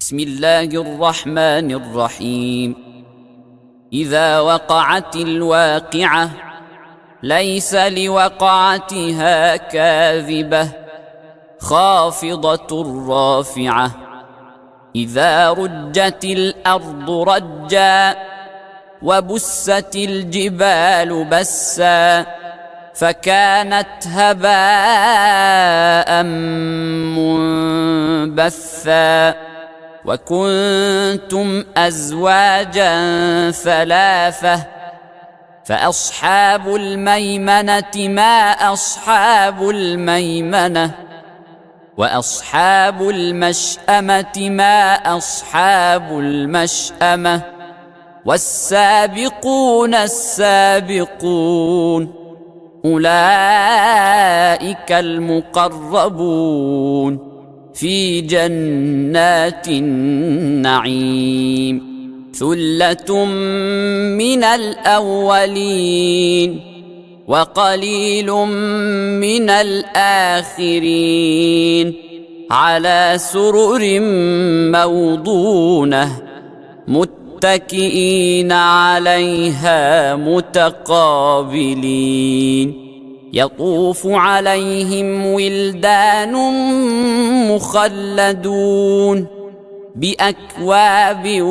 بسم الله الرحمن الرحيم. إذا وقعت الواقعة ليس لوقعتها كاذبة خافضة رافعة. إذا رجت الأرض رجا وبست الجبال بسا فكانت هباء منبثا وكنتم أزواجا ثلاثة فأصحاب الميمنة ما أصحاب الميمنة وأصحاب المشأمة ما أصحاب المشأمة والسابقون السابقون أولئك المقربون في جنات النعيم. ثلة من الأولين وقليل من الآخرين على سرر موضونة متكئين عليها متقابلين. يطوف عليهم ولدان مخلدون بأكواب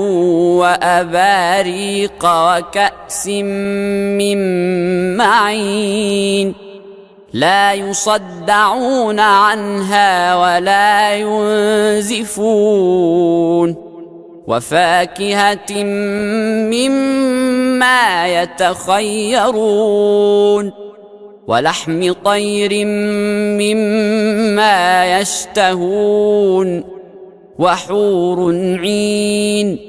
وأباريق وكأس من معين لا يصدعون عنها ولا ينزفون وفاكهة مما يتخيرون ولحم طير مما يشتهون وحور عين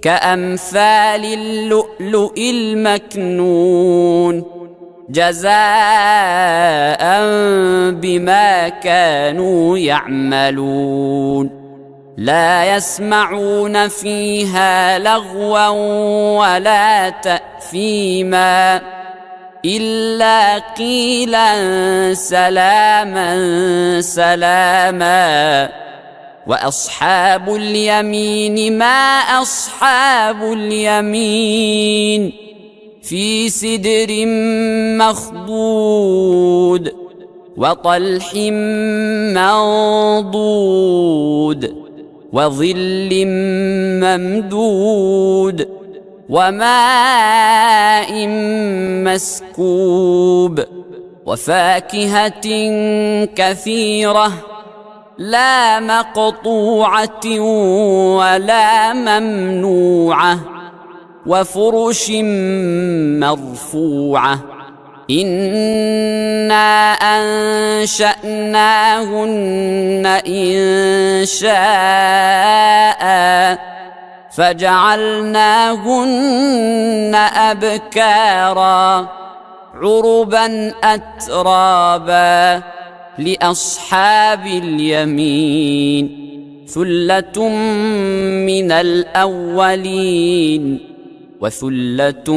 كأمثال اللؤلؤ المكنون جزاء بما كانوا يعملون. لا يسمعون فيها لغوا ولا تأثيما إلا قيلا سلاما سلاما. وأصحاب اليمين ما أصحاب اليمين في سدر مخضود وطلح منضود وظل ممدود وماء مسكوب وفاكهة كثيرة لا مقطوعة ولا ممنوعة وفرش مرفوعة. إنا أنشأناهن إنشاء فجعلناهن أبكارا عربا أترابا لأصحاب اليمين. ثلة من الأولين وثلة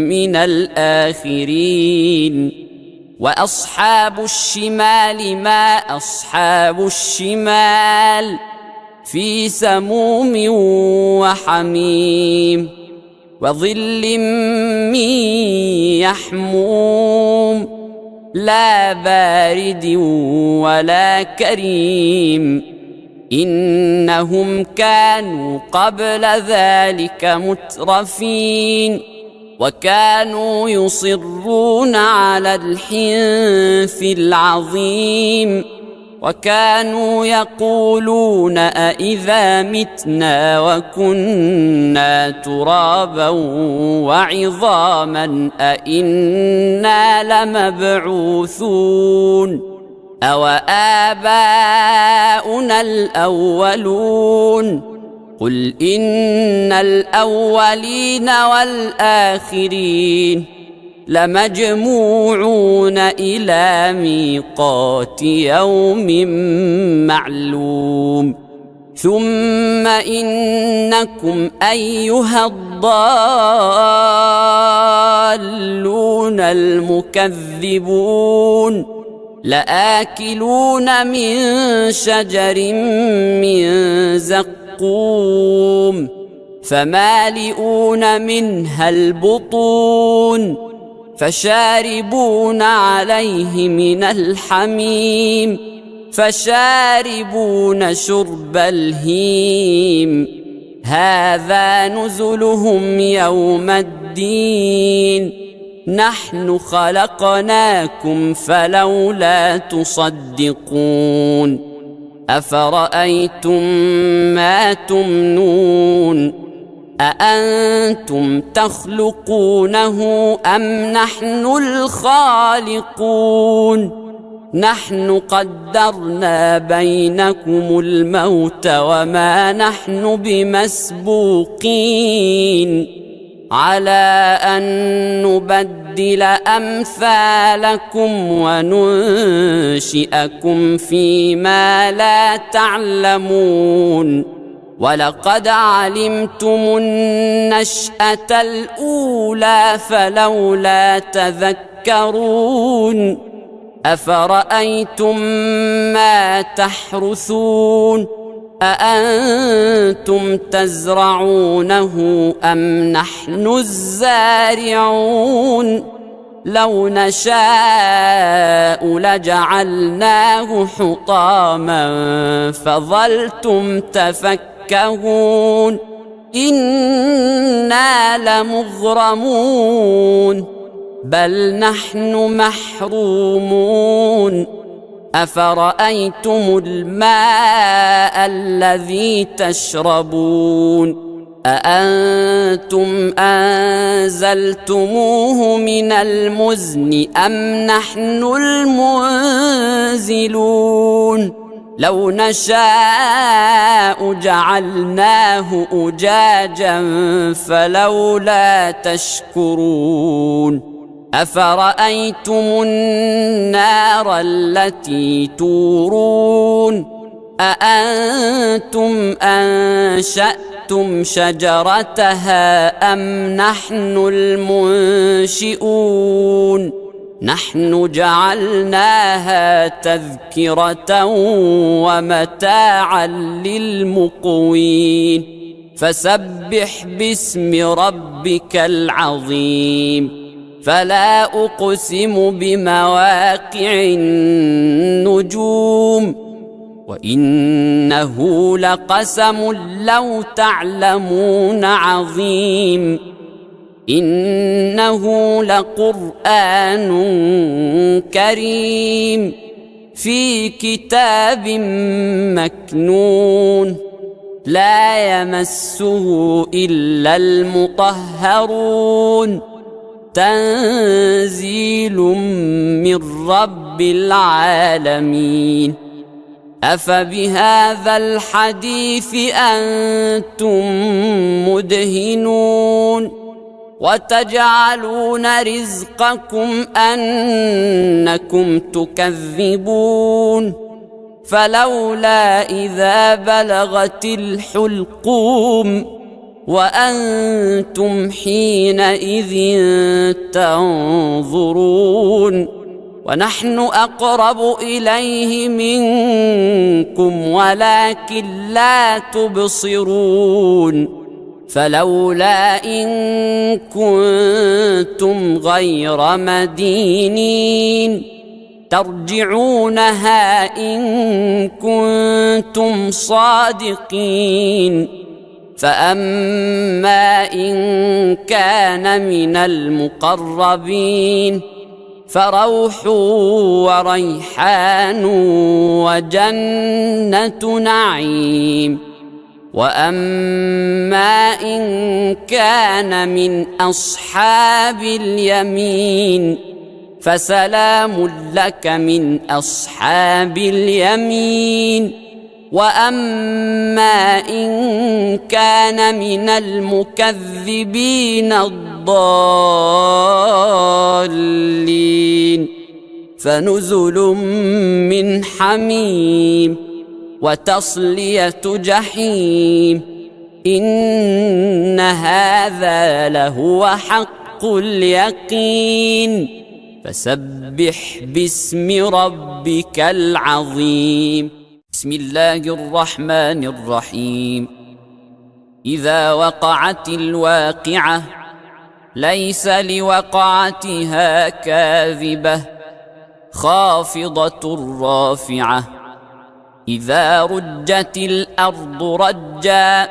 من الآخرين. وأصحاب الشمال ما أصحاب الشمال في سموم وحميم وظل من يحموم لا بارد ولا كريم. إنهم كانوا قبل ذلك مترفين وكانوا يصرون على الحنث العظيم وكانوا يقولون أإذا متنا وكنا ترابا وعظاما أإنا لمبعوثون أو آباؤنا الأولون. قل إن الأولين والآخرين لمجموعون إلى ميقات يوم معلوم. ثم إنكم أيها الضالون المكذبون لآكلون من شجر من زقوم فمالئون منها البطون فشاربون عليه من الحميم فشاربون شرب الهيم هذا نزلهم يوم الدين نحن خلقناكم فلولا تصدقون أفرأيتم ما تمنون أأنتم تخلقونه أم نحن الخالقون نحن قدرنا بينكم الموت وما نحن بمسبوقين على أن نبدل أمثالكم وننشئكم فيما لا تعلمون ولقد علمتم النشأة الأولى فلولا تذكرون أفرأيتم ما تحرثون أأنتم تزرعونه أم نحن الزارعون لو نشاء لجعلناه حطاما فظلتم تفكهون إنا لمغرمون بل نحن محرومون أفرأيتم الماء الذي تشربون أأنتم أنزلتموه من المزن أم نحن المنزلون لو نشاء جعلناه أجاجا فلولا تشكرون أفرأيتم النار التي تورون أأنتم أنشأتم شجرتها أم نحن المنشئون نحن جعلناها تذكرة ومتاعا للمقوين فسبح باسم ربك العظيم فلا أقسم بمواقع النجوم وإنه لقسم لو تعلمون عظيم إنه لقرآن كريم في كتاب مكنون لا يمسه إلا المطهرون تنزيل من رب العالمين أفبهذا الحديث أنتم مدهنون وتجعلون رزقكم أنكم تكذبون فلولا إذا بلغت الحلقوم وأنتم حينئذ تنظرون ونحن أقرب إليه منكم ولكن لا تبصرون فلولا إن كنتم غير مدينين ترجعونها إن كنتم صادقين فأما إن كان من المقربين فروح وريحان وجنة نعيم وأما إن كان من أصحاب اليمين فسلام لك من أصحاب اليمين وأما إن كان من المكذبين الضالين فنزل من حميم وتصلية جحيم إن هذا لهو حق اليقين فسبح باسم ربك العظيم. بسم الله الرحمن الرحيم. إذا وقعت الواقعة ليس لوقعتها كاذبة خافضة رافعة. إذا رجت الأرض رجا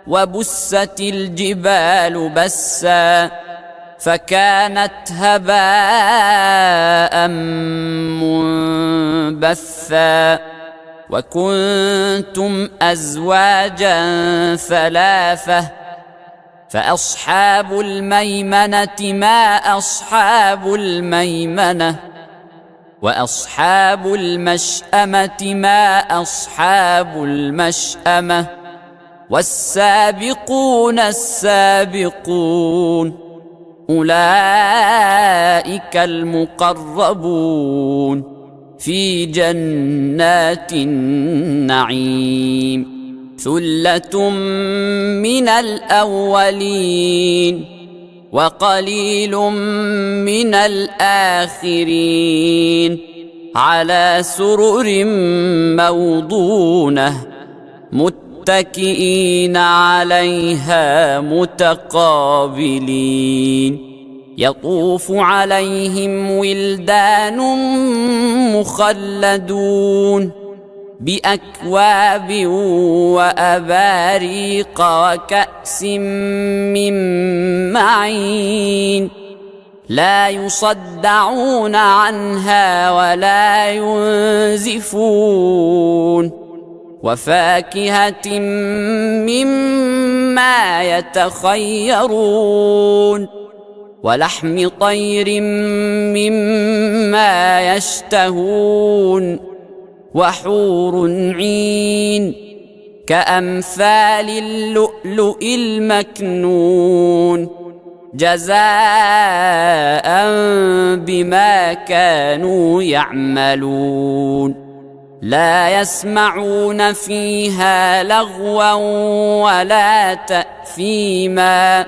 وبست الجبال بسا فكانت هباء منبثا وكنتم أزواجا ثلاثة فأصحاب الميمنة ما أصحاب الميمنة وأصحاب المشأمة ما أصحاب المشأمة والسابقون السابقون أولئك المقربون في جنات النعيم. ثلة من الأولين وقليل من الآخرين على سرر موضونة متكئين عليها متقابلين. يطوف عليهم ولدان مخلدون بأكواب وأباريق وكأس من معين لا يصدعون عنها ولا ينزفون وفاكهة مما يتخيرون ولحم طير مما يشتهون وحور عين كأمثال اللؤلؤ المكنون جزاء بما كانوا يعملون. لا يسمعون فيها لغوا ولا تأثيما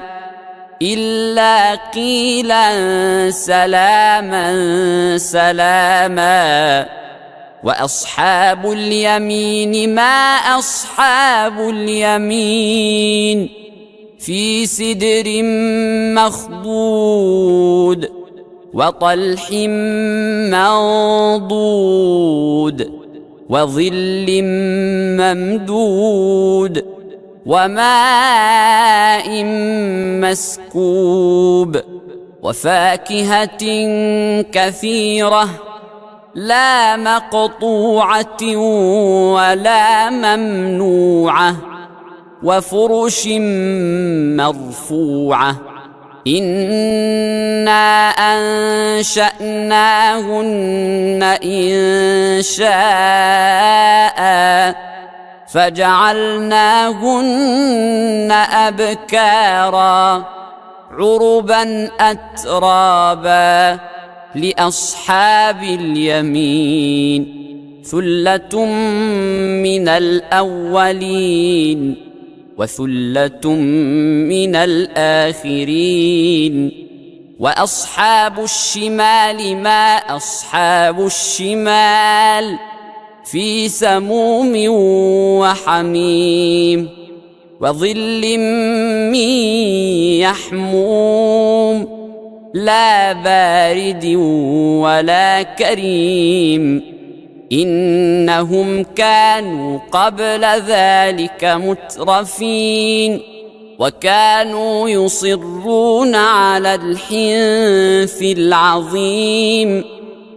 إلا قيلا سلاما سلاما. وأصحاب اليمين ما أصحاب اليمين في سدر مخضود وطلح منضود وظل ممدود وماء مسكوب وفاكهة كثيرة لا مقطوعة ولا ممنوعة وفرش مرفوعة. إنا أنشأناهن إنشاء فجعلناهن أبكارا عربا أترابا لأصحاب اليمين. ثلة من الأولين وثلة من الآخرين. وأصحاب الشمال ما أصحاب الشمال في سموم وحميم وظل من يحموم لا بارد ولا كريم. إنهم كانوا قبل ذلك مترفين وكانوا يصرون على الحنث العظيم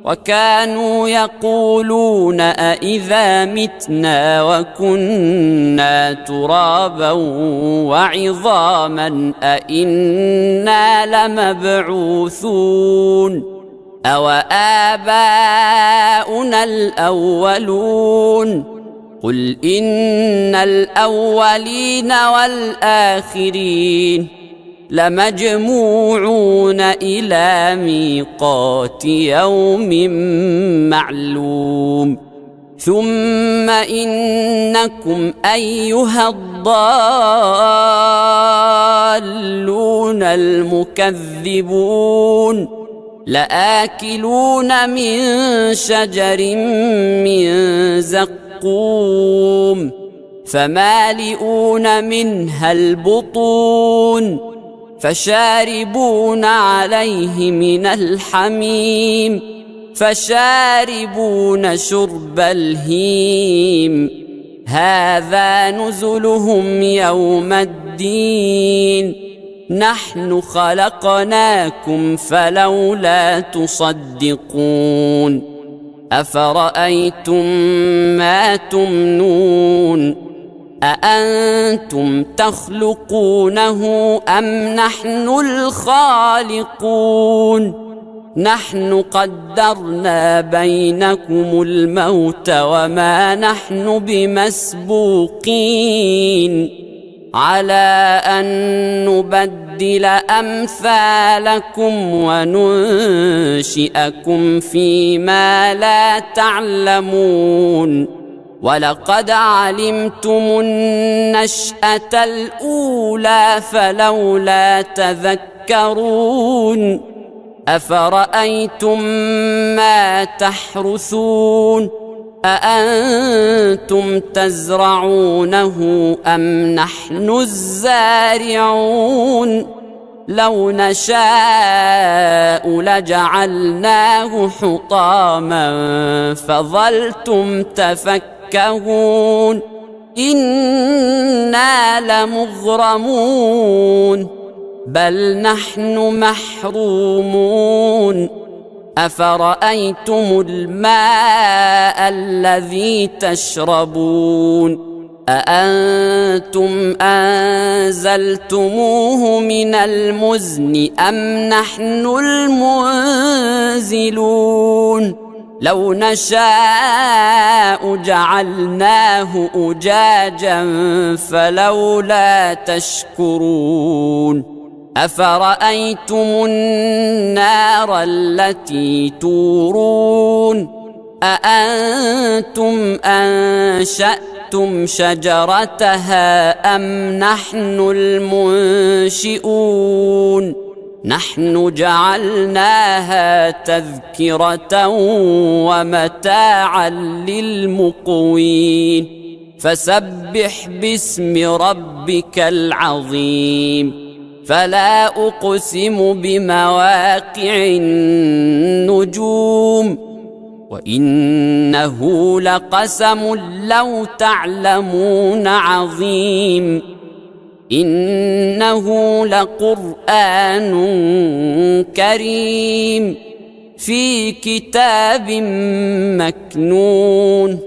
وكانوا يقولون أإذا متنا وكنا ترابا وعظاما أإنا لمبعوثون أو آباؤنا الأولون. قل إن الأولين والآخرين لمجموعون إلى ميقات يوم معلوم. ثم إنكم أيها الضالون المكذبون لآكلون من شجر من زقوم فمالئون منها البطون فشاربون عليه من الحميم فشاربون شرب الهيم هذا نزلهم يوم الدين نحن خلقناكم فلولا تصدقون أفرأيتم ما تمنون أأنتم تخلقونه أم نحن الخالقون نحن قدرنا بينكم الموت وما نحن بمسبوقين على أن نبدل أمثالكم وننشئكم فيما لا تعلمون ولقد علمتم النشأة الأولى فلولا تذكرون أفرأيتم ما تحرثون أأنتم تزرعونه أم نحن الزارعون لو نشاء لجعلناه حطاما فظلتم تفكهون إنا لمغرمون بل نحن محرومون أفرأيتم الماء الذي تشربون أأنتم أنزلتموه من المزن أم نحن المنزلون لو نشاء جعلناه أجاجا فلولا تشكرون أفرأيتم النار التي تورون أأنتم أنشأتم شجرتها أم نحن المنشئون نحن جعلناها تذكرة ومتاعا للمقوين فسبح باسم ربك العظيم فلا أقسم بمواقع النجوم وإنه لقسم لو تعلمون عظيم إنه لقرآن كريم في كتاب مكنون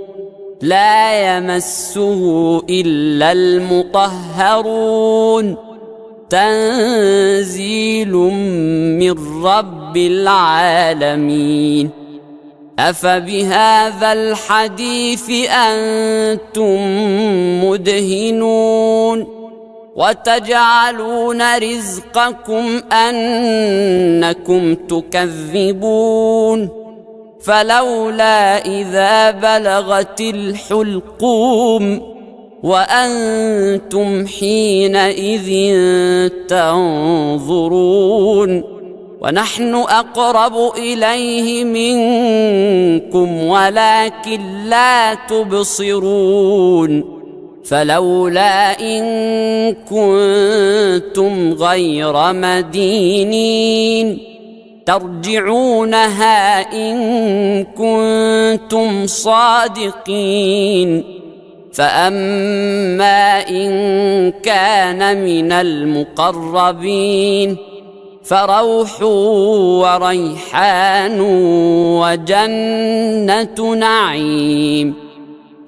لا يمسه إلا المطهرون تنزيل من رب العالمين أفبهذا الحديث أنتم مدهنون وتجعلون رزقكم أنكم تكذبون فلولا إذا بلغت الحلقوم وأنتم حينئذ تنظرون ونحن أقرب إليه منكم ولكن لا تبصرون فلولا إن كنتم غير مدينين ترجعونها إن كنتم صادقين فأما إن كان من المقربين فروح وريحان وجنة نعيم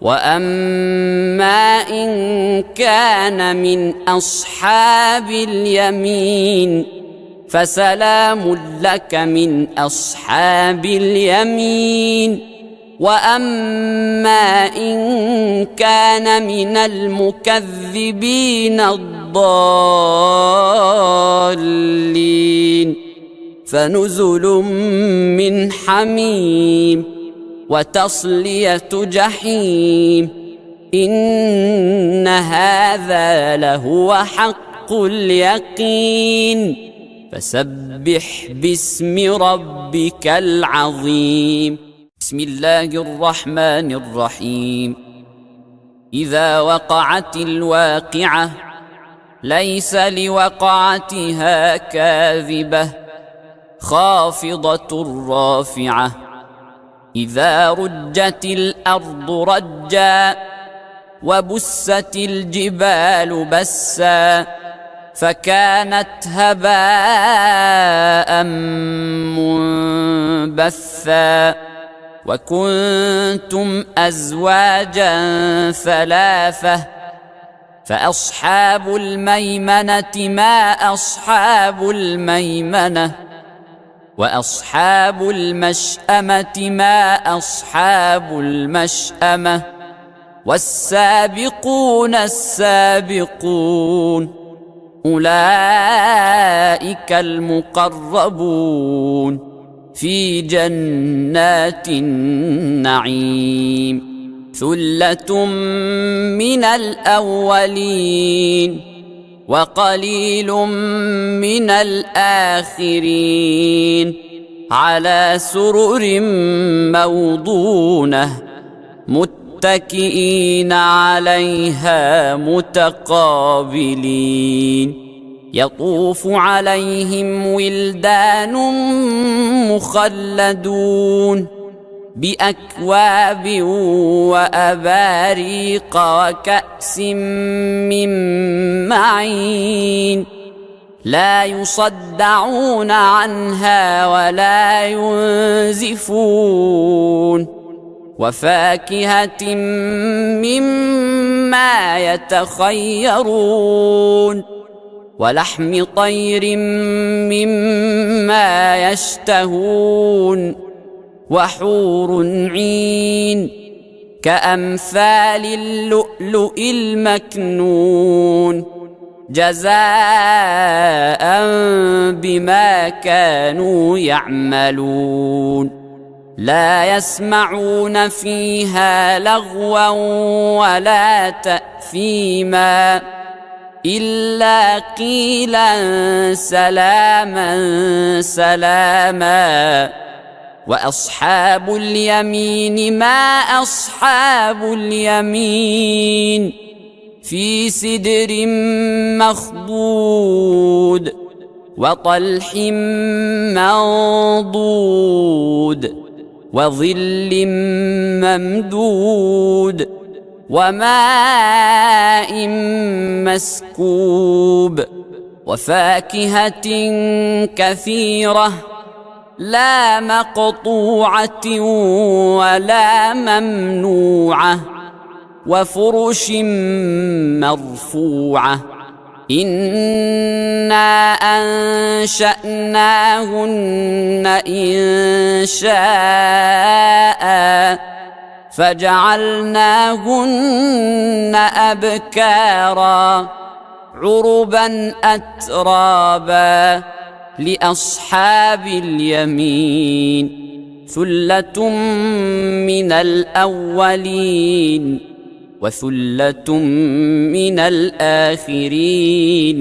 وأما إن كان من أصحاب اليمين فسلام لك من أصحاب اليمين وأما إن كان من المكذبين الضالين فنزل من حميم وتصلية جحيم إن هذا لهو حق اليقين فسبح باسم ربك العظيم. بسم الله الرحمن الرحيم. إذا وقعت الواقعة ليس لوقعتها كاذبة خافضة رافعة. إذا رجت الأرض رجا وبست الجبال بسا فكانت هباء منبثا وكنتم أزواجا ثلاثة فأصحاب الميمنة ما أصحاب الميمنة وأصحاب المشأمة ما أصحاب المشأمة والسابقون السابقون أولئك المقربون في جنات النعيم. ثلة من الأولين وقليل من الآخرين على سرر موضونة متكئين عليها متقابلين. يطوف عليهم ولدان مخلدون بأكواب وأباريق وكأس من معين لا يصدعون عنها ولا ينزفون وفاكهة مما يتخيرون ولحم طير مما يشتهون وحور عين كأمثال اللؤلؤ المكنون جزاء بما كانوا يعملون. لا يسمعون فيها لغوا ولا تأثيما إلا قيلا سلاما سلاما. وأصحاب اليمين ما أصحاب اليمين في سدر مخضود وطلح منضود وظل ممدود وماء مسكوب وفاكهة كثيرة لا مقطوعة ولا ممنوعة وفرش مرفوعة. إنا أنشأناهن إنشاء فجعلناهن أبكارا عربا أترابا لأصحاب اليمين. ثلة من الأولين وثلة من الآخرين.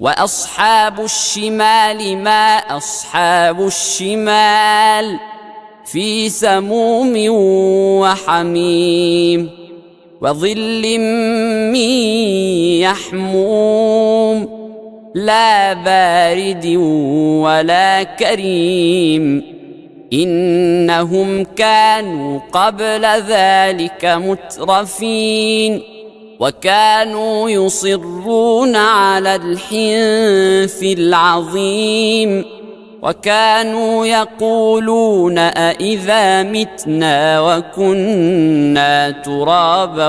وأصحاب الشمال ما أصحاب الشمال في سموم وحميم وظل من يحموم لا بارد ولا كريم. إنهم كانوا قبل ذلك مترفين وكانوا يصرون على الحنث العظيم وكانوا يقولون أإذا متنا وكنا ترابا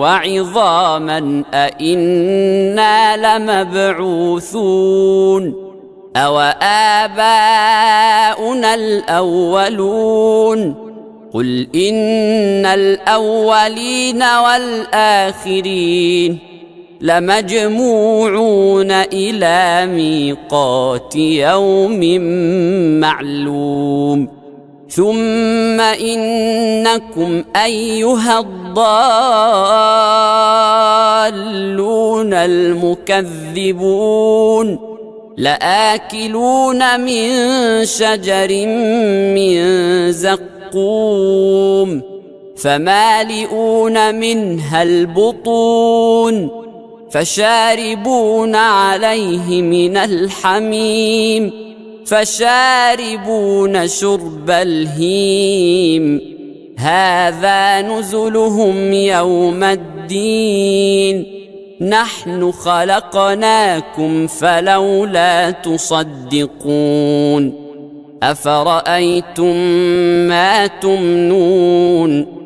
وعظاما أإنا لمبعوثون أو آباؤنا الأولون. قل إن الأولين والآخرين لمجموعون إلى ميقات يوم معلوم. ثم إنكم أيها الضالون المكذبون لآكلون من شجر من زقوم فمالئون منها البطون فشاربون عليه من الحميم فشاربون شرب الهيم هذا نزلهم يوم الدين نحن خلقناكم فلولا تصدقون أفرأيتم ما تمنون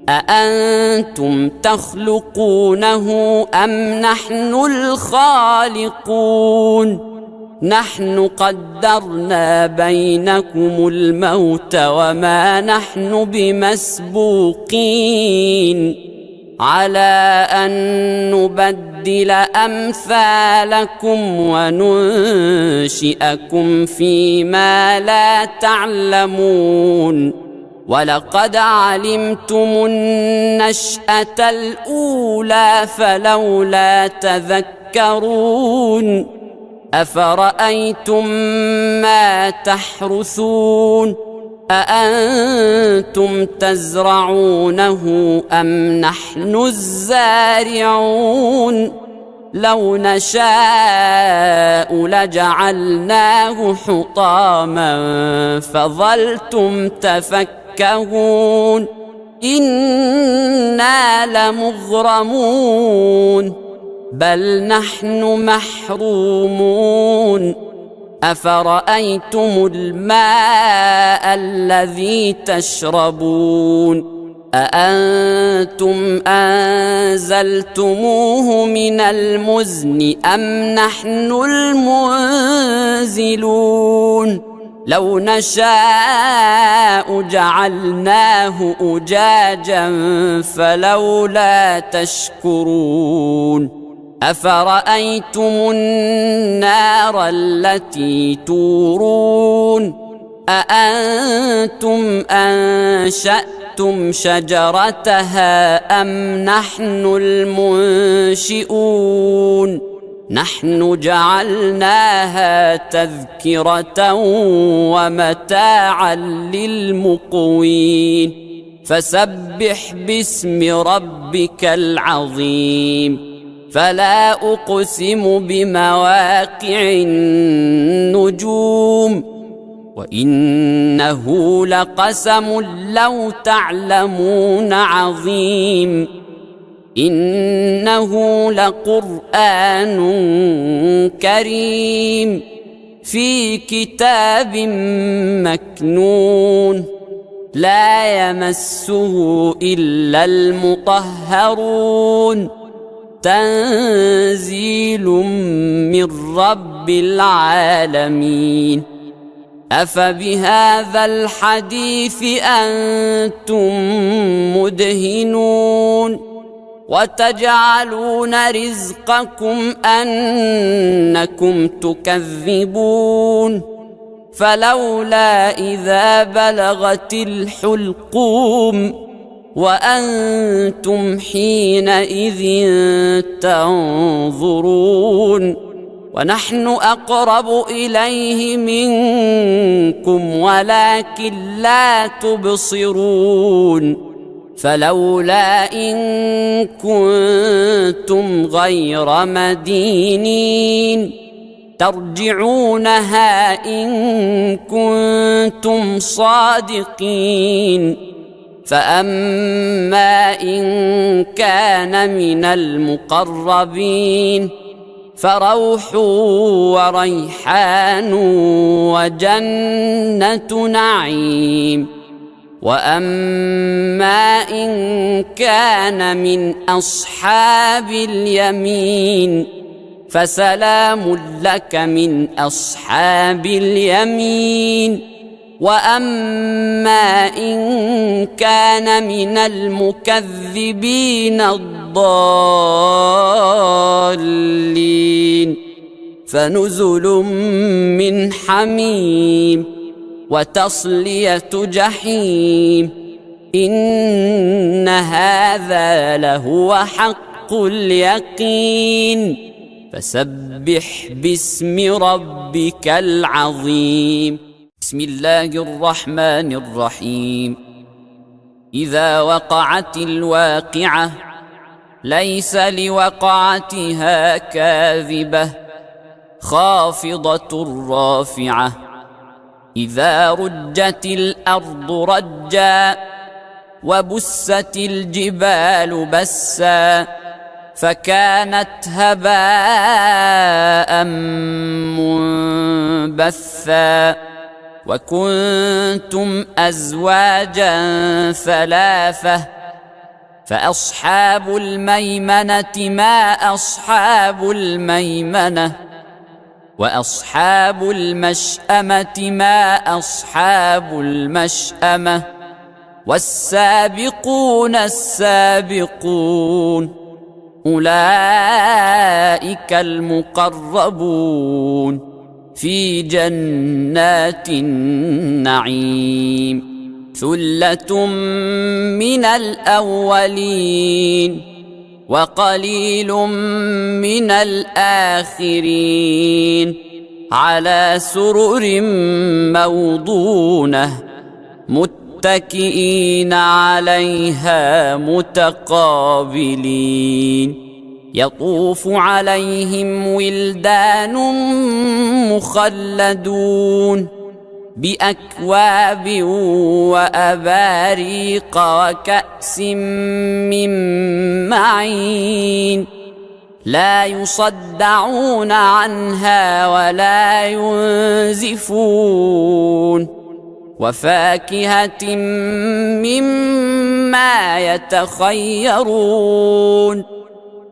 أأنتم تخلقونه أم نحن الخالقون نحن قدرنا بينكم الموت وما نحن بمسبوقين على أن نبدل أمثالكم وننشئكم فيما لا تعلمون ولقد علمتم النشأة الأولى فلولا تذكرون أفرأيتم ما تحرثون أأنتم تزرعونه أم نحن الزارعون لو نشاء لجعلناه حطاما فظلتم تفكهون إنا لمغرمون بل نحن محرومون أفرأيتم الماء الذي تشربون أأنتم أنزلتموه من المزن أم نحن المنزلون لو نشاء جعلناه أجاجا فلولا تشكرون أفرأيتم النار التي تورون أأنتم أنشأتم شجرتها أم نحن المنشئون نحن جعلناها تذكرة ومتاعا للمقوين فسبح باسم ربك العظيم فلا أقسم بمواقع النجوم وإنه لقسم لو تعلمون عظيم إنه لقرآن كريم في كتاب مكنون لا يمسه إلا المطهرون تنزيل من رب العالمين أفبهذا الحديث أنتم مدهنون وتجعلون رزقكم أنكم تكذبون فلولا إذا بلغت الحلقوم وأنتم حينئذ تنظرون ونحن أقرب إليه منكم ولكن لا تبصرون فلولا إن كنتم غير مدينين ترجعونها إن كنتم صادقين فأما إن كان من المقربين فروح وريحان وجنة نعيم وأما إن كان من أصحاب اليمين فسلام لك من أصحاب اليمين وأما إن كان من المكذبين الضالين فنزل من حميم وتصلية جحيم إن هذا لهو حق اليقين فسبح باسم ربك العظيم. بسم الله الرحمن الرحيم. إذا وقعت الواقعة ليس لوقعتها كاذبة خافضة رافعة. إذا رجت الأرض رجا وبست الجبال بسا فكانت هباء منبثا وكنتم أزواجا ثلاثة فأصحاب الميمنة ما أصحاب الميمنة وأصحاب المشأمة ما أصحاب المشأمة والسابقون السابقون أولئك المقربون في جنات النعيم. ثلة من الأولين وقليل من الآخرين على سرر موضونة متكئين عليها متقابلين. يطوف عليهم ولدان مخلدون بأكواب وأباريق وكأس من معين لا يصدعون عنها ولا ينزفون وفاكهة مما يتخيرون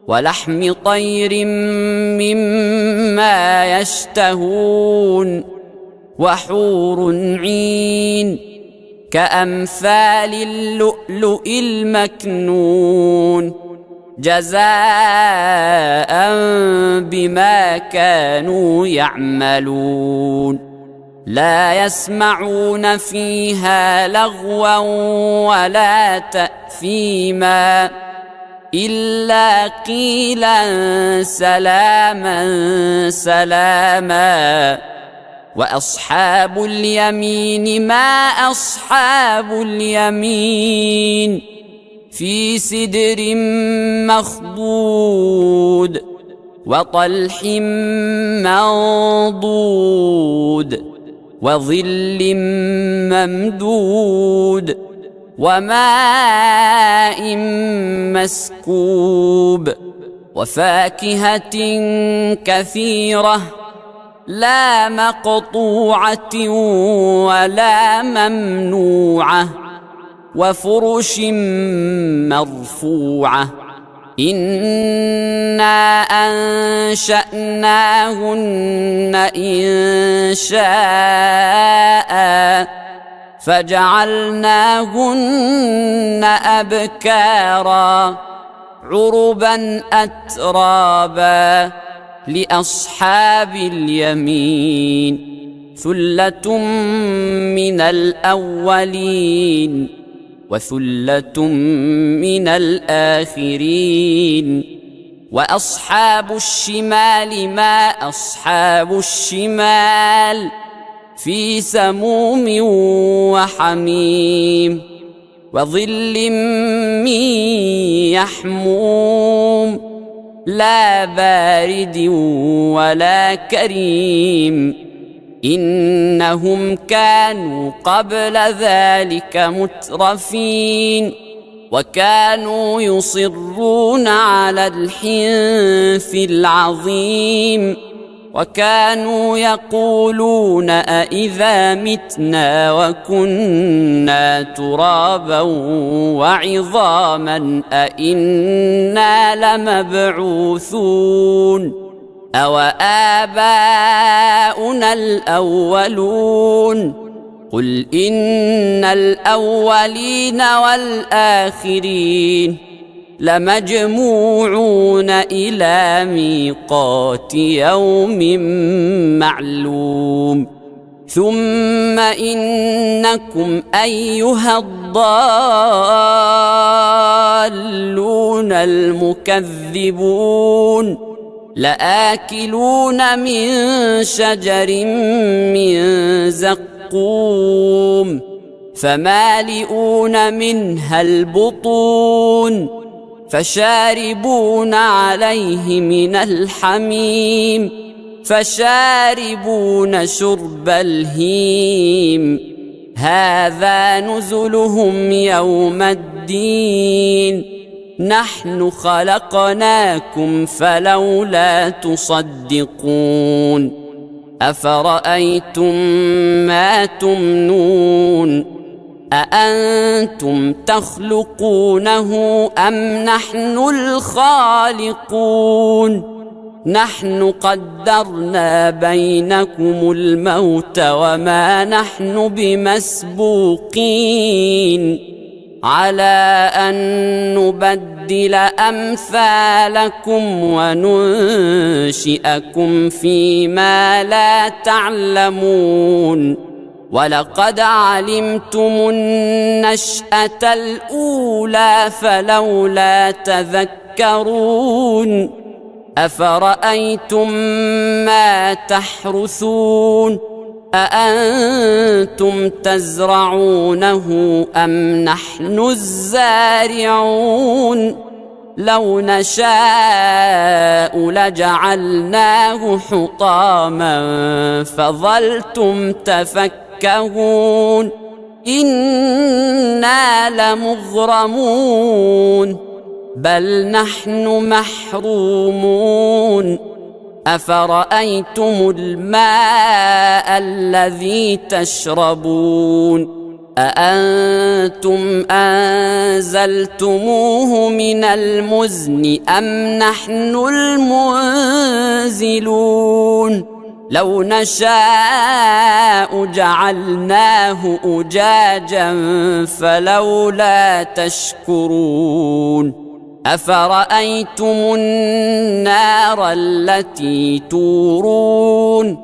ولحم طير مما يشتهون وحور عين كأمثال اللؤلؤ المكنون جزاء بما كانوا يعملون. لا يسمعون فيها لغوا ولا تأثيما إلا قيلا سلاما سلاما. وأصحاب اليمين ما أصحاب اليمين في سدر مخضود وطلح منضود وظل ممدود وماء مسكوب وفاكهة كثيرة لا مقطوعة ولا ممنوعة وفرش مرفوعة. إنا أنشأناهن إنشاء فجعلناهن أبكارا عربا أترابا لأصحاب اليمين. ثلة من الأولين وثلة من الآخرين. وأصحاب الشمال ما أصحاب الشمال في سموم وحميم وظل من يحموم لا بارد ولا كريم. إنهم كانوا قبل ذلك مترفين وكانوا يصرون على الحنث العظيم وكانوا يقولون أإذا متنا وكنا ترابا وعظاما أإنا لمبعوثون أو آباؤنا الأولون. قل إن الأولين والآخرين لمجموعون إلى ميقات يوم معلوم. ثم إنكم أيها الضالون المكذبون لآكلون من شجر من زقوم فمالئون منها البطون فشاربون عليه من الحميم فشاربون شرب الهيم هذا نزلهم يوم الدين نحن خلقناكم فلولا تصدقون أفرأيتم ما تمنون أأنتم تخلقونه أم نحن الخالقون نحن قدرنا بينكم الموت وما نحن بمسبوقين على أن نبدل أمثالكم وننشئكم فيما لا تعلمون ولقد علمتم النشأة الأولى فلولا تذكرون أفرأيتم ما تحرثون أأنتم تزرعونه أم نحن الزارعون لو نشاء لجعلناه حطاما فظلتم تفكهون إنا لمغرمون بل نحن محرومون أفرأيتم الماء الذي تشربون أأنتم أنزلتموه من المزن أم نحن المنزلون لو نشاء جعلناه أجاجا فلولا تشكرون أفرأيتم النار التي تورون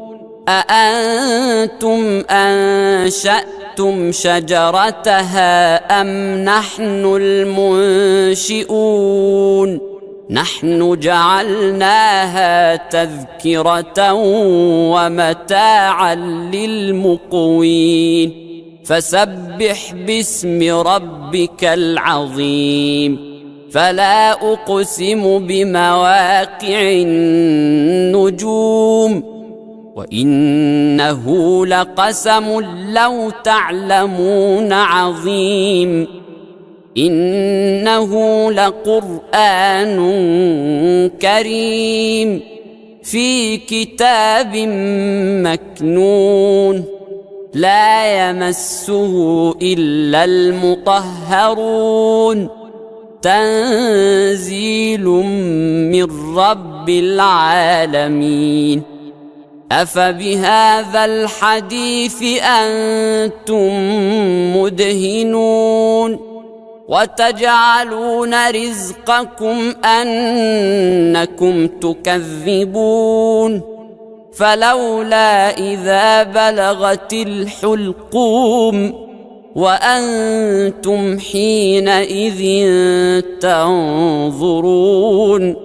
أأنتم أنشأتم شجرتها أم نحن المنشئون نحن جعلناها تذكرة ومتاعا للمقوين فسبح باسم ربك العظيم فلا أقسم بمواقع النجوم وإنه لقسم لو تعلمون عظيم إنه لقرآن كريم في كتاب مكنون لا يمسه إلا المطهرون تنزيل من رب العالمين أفبهذا الحديث أنتم مدهنون وتجعلون رزقكم أنكم تكذبون فلولا إذا بلغت الحلقوم وأنتم حينئذ تنظرون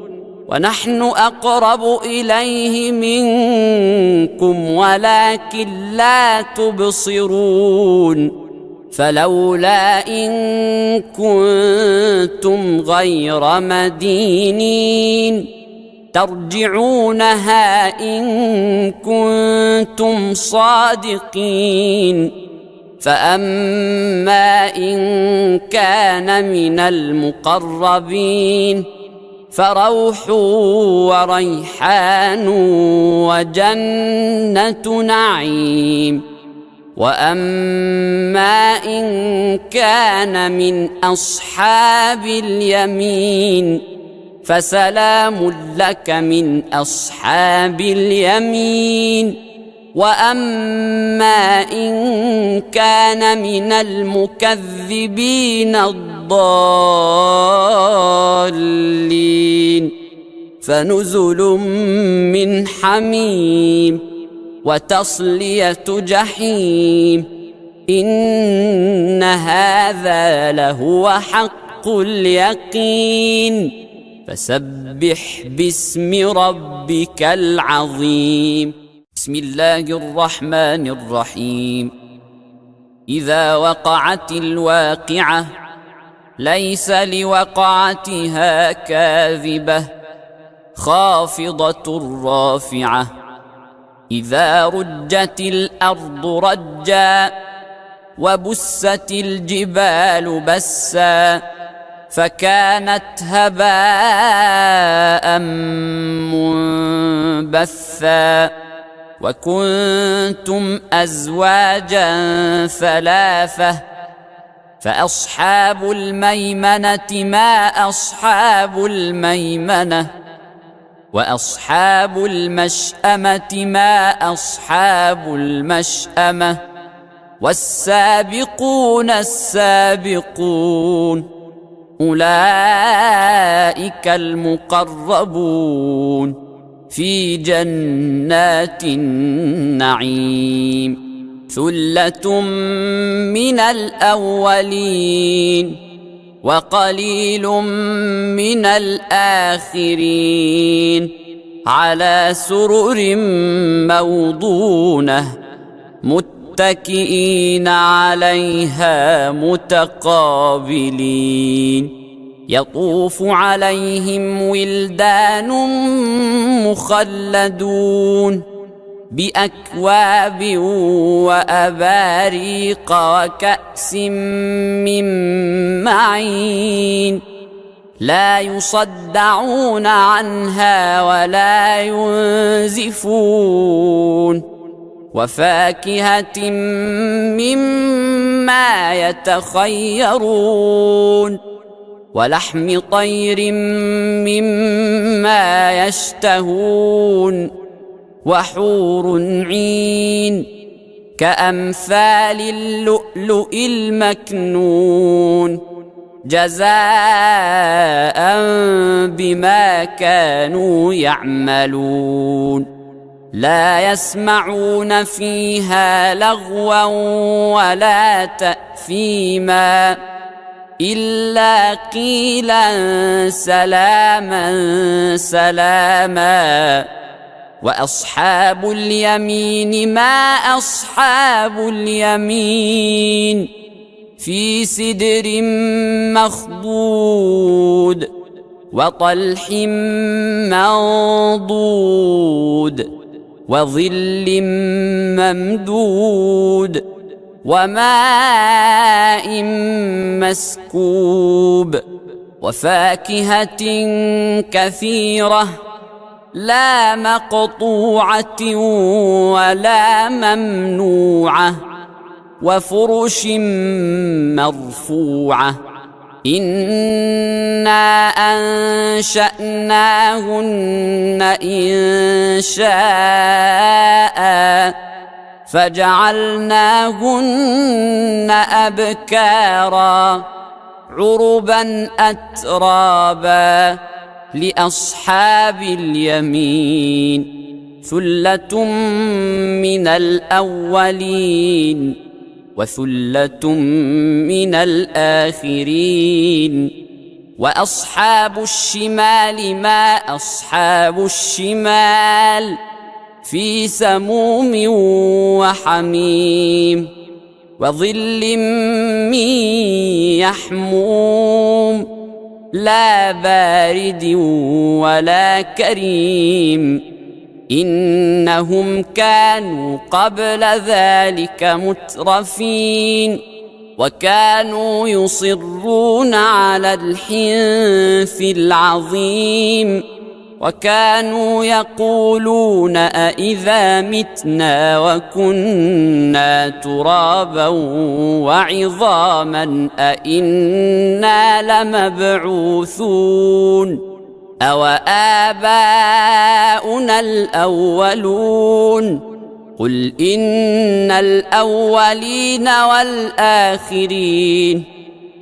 ونحن أقرب إليه منكم ولكن لا تبصرون فلولا إن كنتم غير مدينين ترجعونها إن كنتم صادقين فأما إن كان من المقربين فروح وريحان وجنة نعيم وأما إن كان من أصحاب اليمين فسلام لك من أصحاب اليمين وأما إن كان من المكذبين الضالين فنزل من حميم وتصلية جحيم إن هذا لهو حق اليقين فسبح باسم ربك العظيم. بسم الله الرحمن الرحيم. إذا وقعت الواقعة ليس لوقعتها كاذبة خافضة رافعة. إذا رجت الأرض رجا وبست الجبال بسا فكانت هباء منبثا وكنتم أزواجا ثلاثة فأصحاب الميمنة ما أصحاب الميمنة وأصحاب المشأمة ما أصحاب المشأمة والسابقون السابقون أولئك المقربون في جنات النعيم. ثلة من الأولين وقليل من الآخرين على سرر موضونة متكئين عليها متقابلين. يطوف عليهم ولدان مخلدون بأكواب وأباريق وكأس من معين لا يصدعون عنها ولا ينزفون وفاكهة مما يتخيرون ولحم طير مما يشتهون وحور عين كأمثال اللؤلؤ المكنون جزاء بما كانوا يعملون. لا يسمعون فيها لغوا ولا تأثيما إلا قيلا سلاما سلاما. وأصحاب اليمين ما أصحاب اليمين في سدر مخضود وطلح منضود وظل ممدود وماء مسكوب وفاكهة كثيرة لا مقطوعة ولا ممنوعة وفرش مرفوعة. إنا أنشأناهن إن شاء فجعلناهن أبكارا عربا أترابا لأصحاب اليمين. ثلة من الأولين وثلة من الآخرين. وأصحاب الشمال ما أصحاب الشمال في سموم وحميم وظل من يحموم لا بارد ولا كريم. إنهم كانوا قبل ذلك مترفين وكانوا يصرون على الحنث العظيم وكانوا يقولون أإذا متنا وكنا ترابا وعظاما أإنا لمبعوثون أو آباؤنا الأولون. قل إن الأولين والآخرين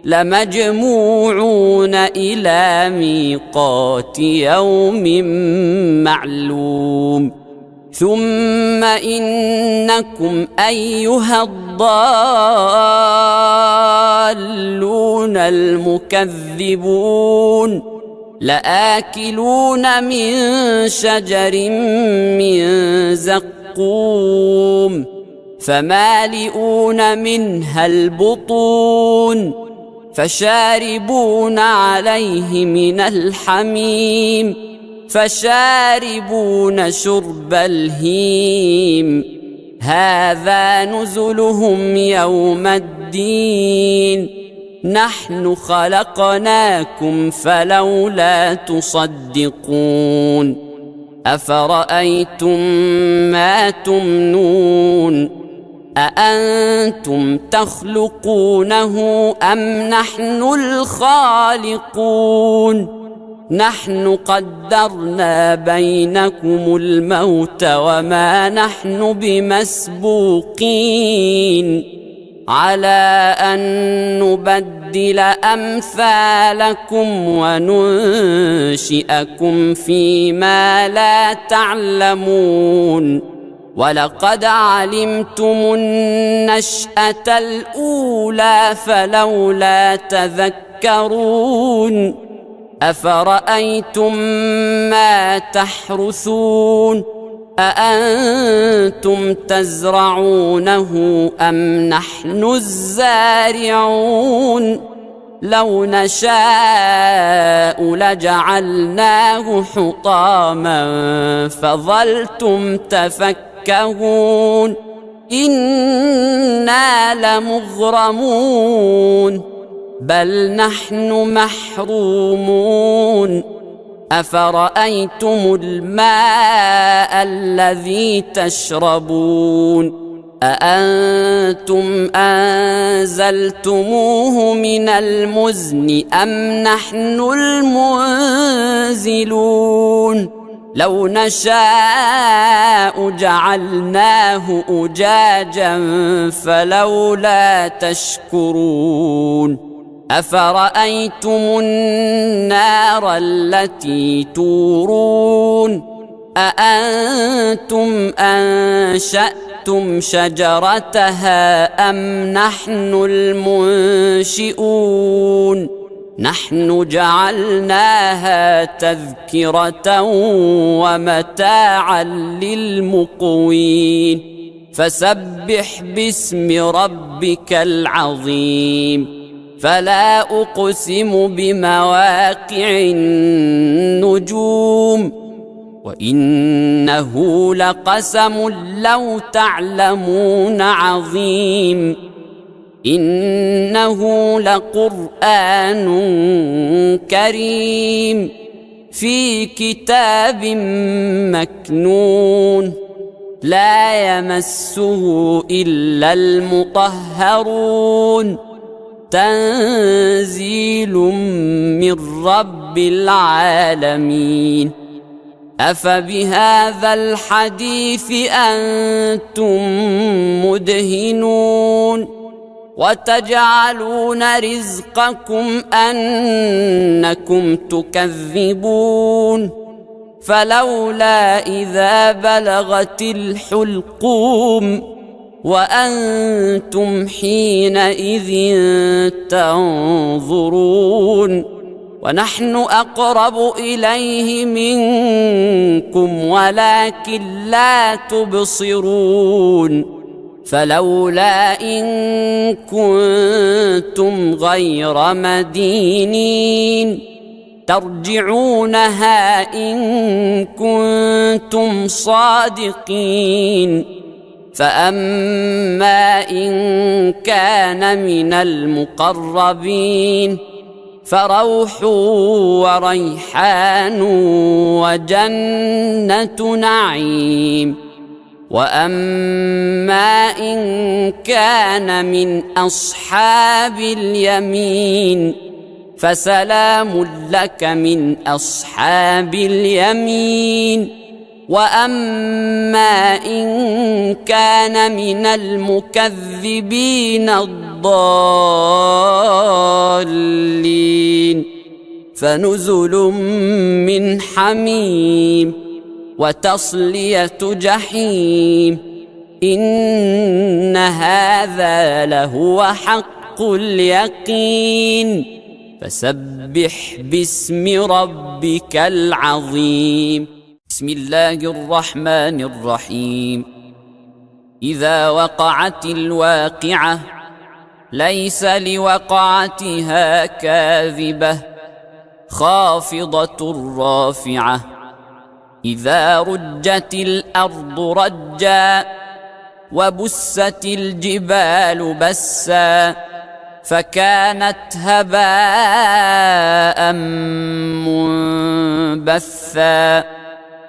لمجموعون إلى ميقات يوم معلوم. ثم إنكم أيها الضالون المكذبون لآكلون من شجر من زقوم فمالئون منها البطون فشاربون عليه من الحميم فشاربون شرب الهيم هذا نزلهم يوم الدين نحن خلقناكم فلولا تصدقون أفرأيتم ما تمنون أأنتم تخلقونه أم نحن الخالقون نحن قدرنا بينكم الموت وما نحن بمسبوقين على أن نبدل أمثالكم وننشئكم فيما لا تعلمون ولقد علمتم النشأة الأولى فلولا تذكرون أفرأيتم ما تحرثون أأنتم تزرعونه أم نحن الزارعون لو نشاء لجعلناه حطاما فظلتم تفكهون إنا لمغرمون بل نحن محرومون أفرأيتم الماء الذي تشربون أأنتم أنزلتموه من المزن أم نحن المنزلون لو نشاء جعلناه أجاجا فلولا تشكرون أفرأيتم النار التي تورون أأنتم أنشأتم شجرتها أم نحن المنشئون نحن جعلناها تذكرة ومتاعا للمقوين فسبح باسم ربك العظيم فلا أقسم بمواقع النجوم وإنه لقسم لو تعلمون عظيم إنه لقرآن كريم في كتاب مكنون لا يمسه إلا المطهرون تنزيل من رب العالمين أفبهذا الحديث أنتم مدهنون وتجعلون رزقكم أنكم تكذبون فلولا إذا بلغت الحلقوم وأنتم حينئذ تنظرون ونحن أقرب إليه منكم ولكن لا تبصرون فلولا إن كنتم غير مدينين ترجعونها إن كنتم صادقين فأما إن كان من المقربين فروح وريحان وجنة نعيم وأما إن كان من أصحاب اليمين فسلام لك من أصحاب اليمين وأما إن كان من المكذبين الضالين فنزل من حميم وتصلية جحيم إن هذا لهو حق اليقين فسبح باسم ربك العظيم. بسم الله الرحمن الرحيم. إذا وقعت الواقعة ليس لوقعتها كاذبة خافضة رافعة. إذا رجت الأرض رجا وبست الجبال بسا فكانت هباء منبثا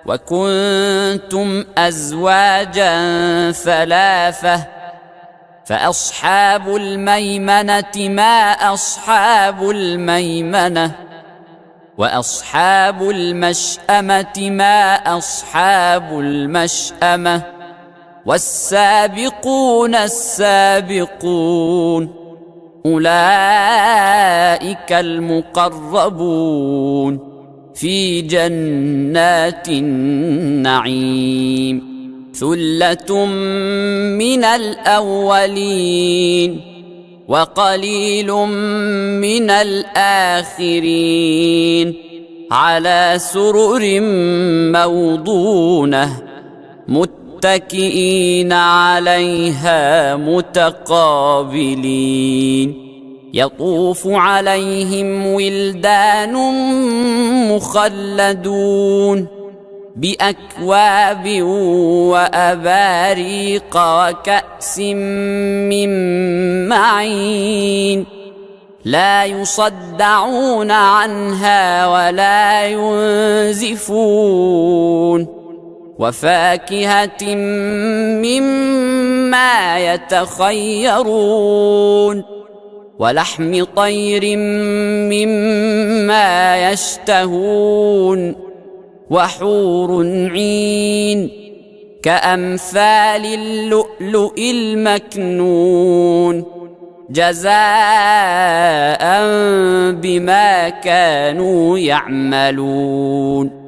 وكنتم أزواجا ثلاثة فأصحاب الميمنة ما أصحاب الميمنة وأصحاب المشأمة ما أصحاب المشأمة والسابقون السابقون أولئك المقربون في جنات النعيم. ثلة من الأولين وقليل من الآخرين على سرر موضونة متكئين عليها متقابلين. يطوف عليهم ولدان مخلدون بأكواب وأباريق وكأس من معين لا يصدعون عنها ولا ينزفون وفاكهة مما يتخيرون ولحم طير مما يشتهون وحور عين كأمثال اللؤلؤ المكنون جزاء بما كانوا يعملون.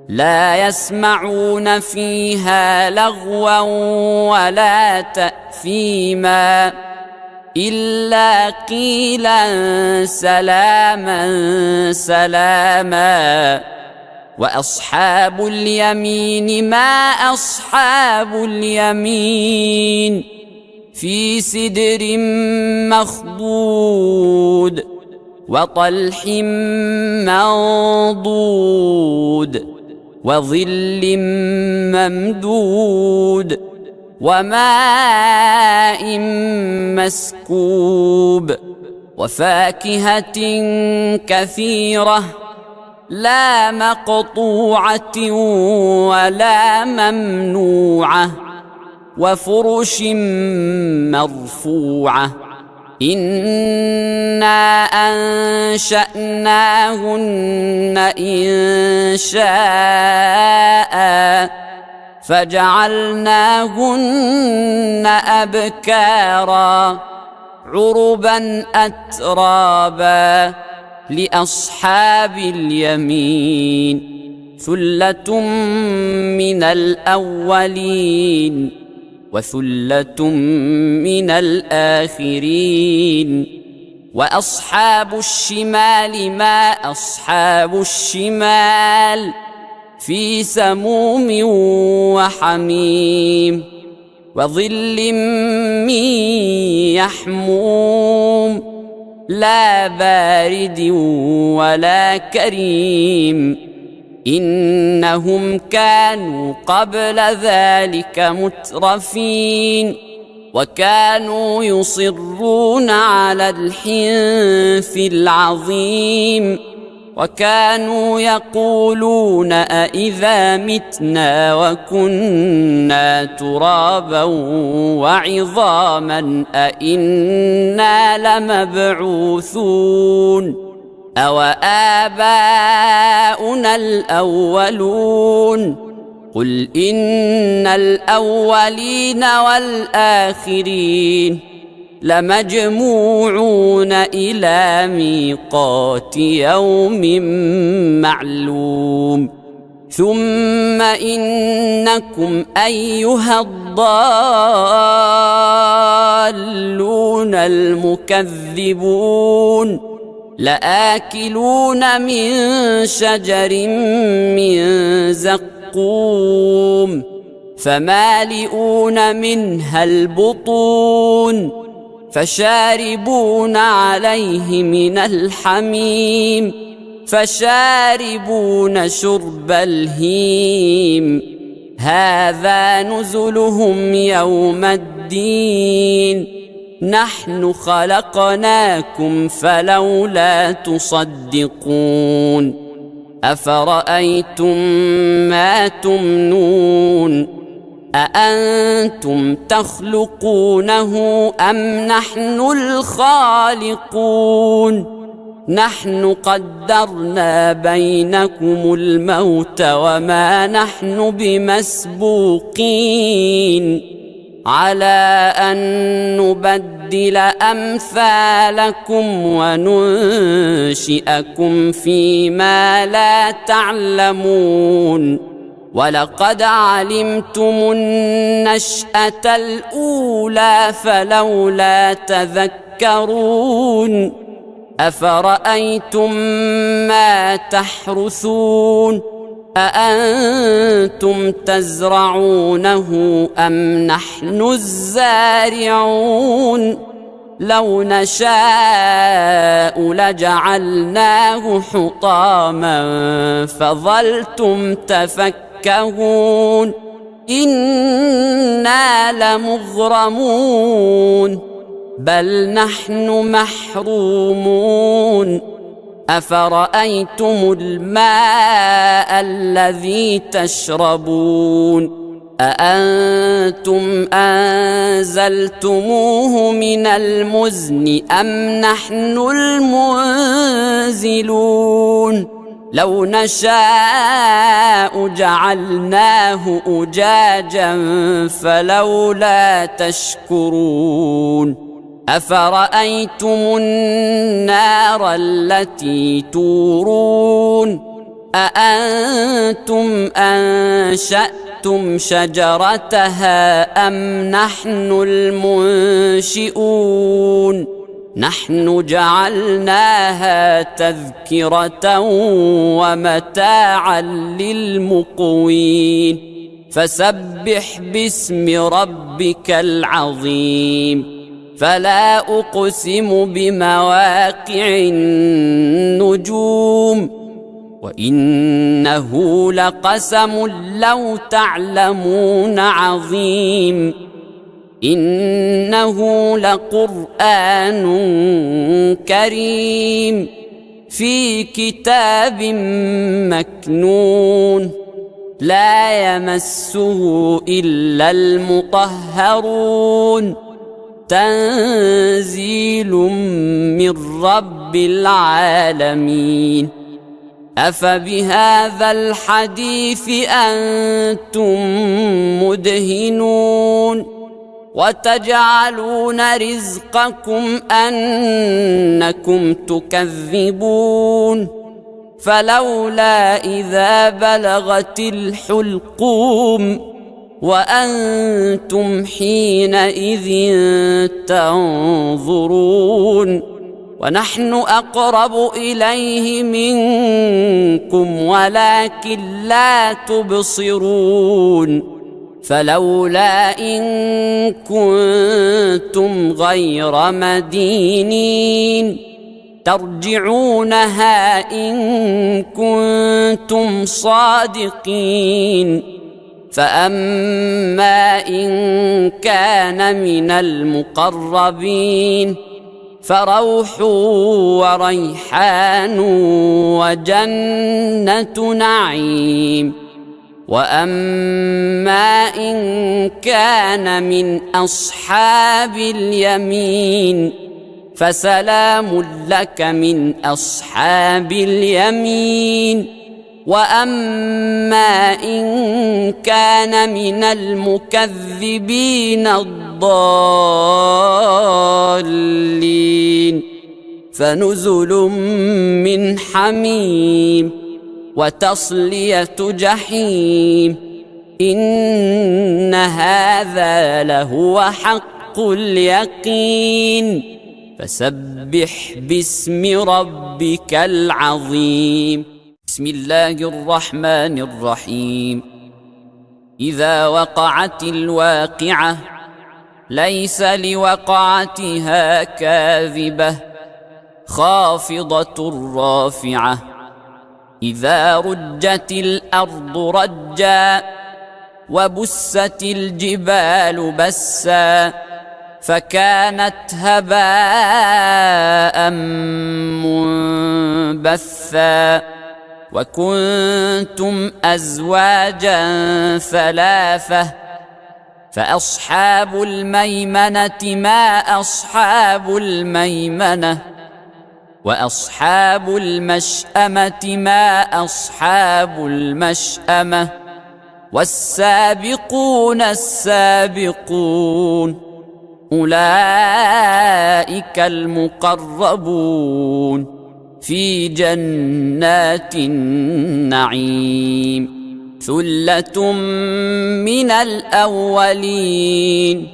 لا يسمعون فيها لغوا ولا تأثيما إلا قيلا سلاما سلاما. وأصحاب اليمين ما أصحاب اليمين في سدر مخضود وطلح منضود وظل ممدود وماء مسكوب وفاكهة كثيرة لا مقطوعة ولا ممنوعة وفرش مرفوعة. إنا أنشأناهن إنشاء فجعلناهن أبكارا عربا أترابا لأصحاب اليمين. ثلة من الأولين وثلة من الآخرين. وأصحاب الشمال ما أصحاب الشمال في سموم وحميم وظل من يحموم لا بارد ولا كريم. إنهم كانوا قبل ذلك مترفين وكانوا يصرون على الحنث العظيم وكانوا يقولون أإذا متنا وكنا ترابا وعظاما أإنا لمبعوثون أو آباؤنا الأولون. قل إن الأولين والآخرين لمجموعون إلى ميقات يوم معلوم. ثم إنكم أيها الضالون المكذبون لآكلون من شجر من زقوم فمالئون منها البطون فشاربون عليه من الحميم فشاربون شرب الهيم هذا نزلهم يوم الدين نحن خلقناكم فلولا تصدقون أفرأيتم ما تمنون أأنتم تخلقونه أم نحن الخالقون نحن قدرنا بينكم الموت وما نحن بمسبوقين على أن نبدل أمثالكم وننشئكم فيما لا تعلمون ولقد علمتم النشأة الأولى فلولا تذكرون أفرأيتم ما تحرثون أأنتم تزرعونه أم نحن الزارعون لو نشاء لجعلناه حطاما فظلتم تفكهون إنا لمغرمون بل نحن محرومون أفرأيتم الماء الذي تشربون أأنتم أنزلتموه من المزن أم نحن المنزلون لو نشاء جعلناه أجاجا فلولا تشكرون أفرأيتم النار التي تورون أأنتم أنشأتم شجرتها أم نحن المنشئون نحن جعلناها تذكرة ومتاعا للمقوين فسبح باسم ربك العظيم فلا أقسم بمواقع النجوم وإنه لقسم لو تعلمون عظيم إنه لقرآن كريم في كتاب مكنون لا يمسه إلا المطهرون تنزيل من رب العالمين أفبهذا الحديث أنتم مدهنون وتجعلون رزقكم أنكم تكذبون فلولا إذا بلغت الحلقوم وأنتم حينئذ تنظرون ونحن أقرب إليه منكم ولكن لا تبصرون فلولا إن كنتم غير مدينين ترجعونها إن كنتم صادقين فأما إن كان من المقربين فروح وريحان وجنة نعيم وأما إن كان من أصحاب اليمين فسلام لك من أصحاب اليمين وأما إن كان من المكذبين الضالين فنزل من حميم وتصلية جحيم إن هذا لهو حق اليقين فسبح باسم ربك العظيم. بسم الله الرحمن الرحيم. إذا وقعت الواقعة ليس لوقعتها كاذبة خافضة رافعة. إذا رجت الأرض رجا وبست الجبال بسا فكانت هباء منبثا وكنتم أزواجا ثلاثة فأصحاب الميمنة ما أصحاب الميمنة وأصحاب المشأمة ما أصحاب المشأمة والسابقون السابقون أولئك المقربون في جنات النعيم. ثلة من الأولين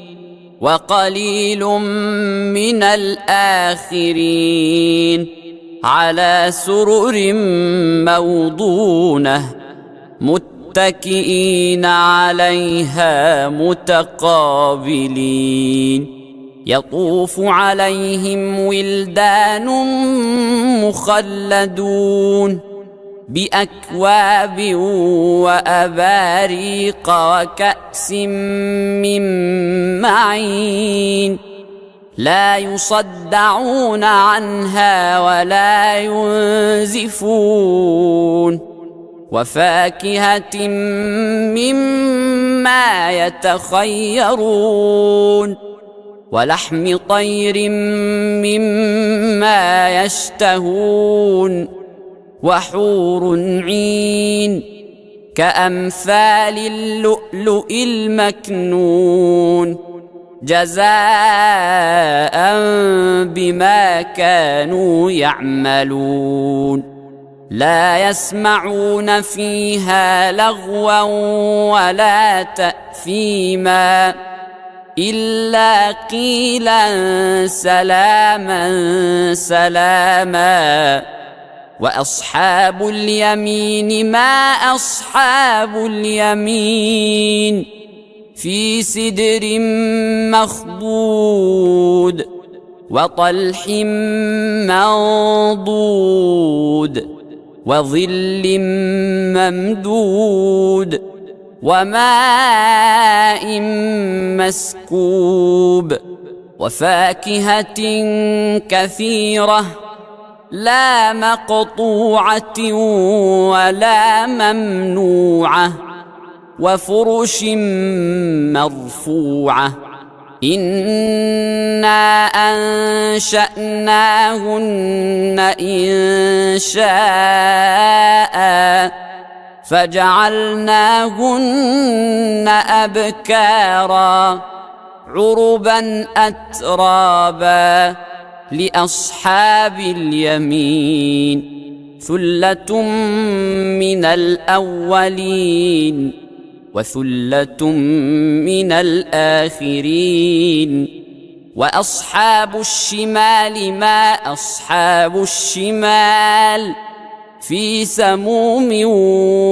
وقليل من الآخرين على سرر موضونة متكئين عليها متقابلين. يطوف عليهم ولدان مخلدون بأكواب وأباريق وكأس من معين لا يصدعون عنها ولا ينزفون وفاكهة مما يتخيرون ولحم طير مما يشتهون وحور عين كأمثال اللؤلؤ المكنون جزاء بما كانوا يعملون. لا يسمعون فيها لغوا ولا تأثيما إلا قيلا سلاما سلاما. وأصحاب اليمين ما أصحاب اليمين في سدر مخضود وطلح منضود وظل ممدود وماء مسكوب وفاكهة كثيرة لا مقطوعة ولا ممنوعة وفرش مرفوعة. إنا أنشأناهن إنشاء فجعلناهن أبكارا عربا أترابا لأصحاب اليمين. ثلة من الأولين وثلة من الآخرين. وأصحاب الشمال ما أصحاب الشمال في سموم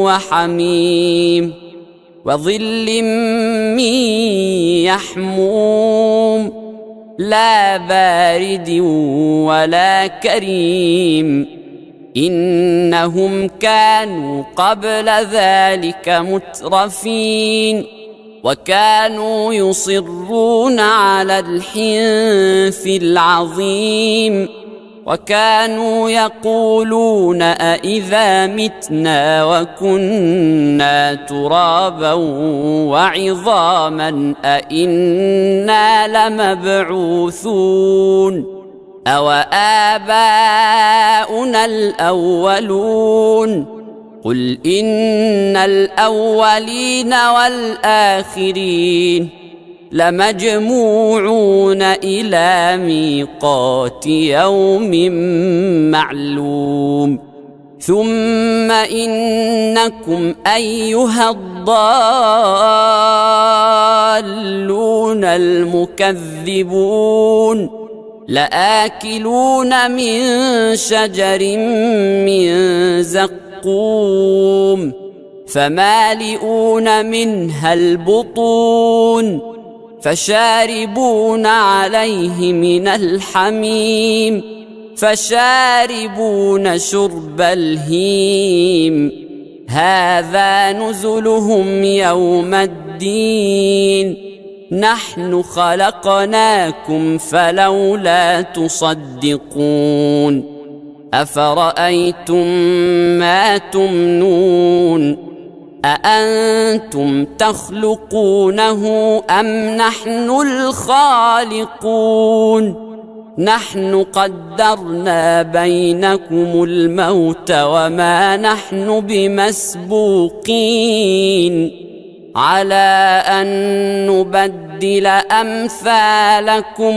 وحميم وظل من يحموم لا بارد ولا كريم. إنهم كانوا قبل ذلك مترفين وكانوا يصرون على الحنث العظيم وكانوا يقولون أإذا متنا وكنا ترابا وعظاما أإنا لمبعوثون أو آباؤنا الأولون قل إن الأولين والآخرين لمجموعون إلى ميقات يوم معلوم. ثم إنكم أيها الضالون المكذبون لآكلون من شجر من زقوم فمالئون منها البطون فشاربون عليه من الحميم فشاربون شرب الهيم هذا نزلهم يوم الدين نحن خلقناكم فلولا تصدقون أفرأيتم ما تمنون أأنتم تخلقونه أم نحن الخالقون نحن قدرنا بينكم الموت وما نحن بمسبوقين على أن نبدل أمثالكم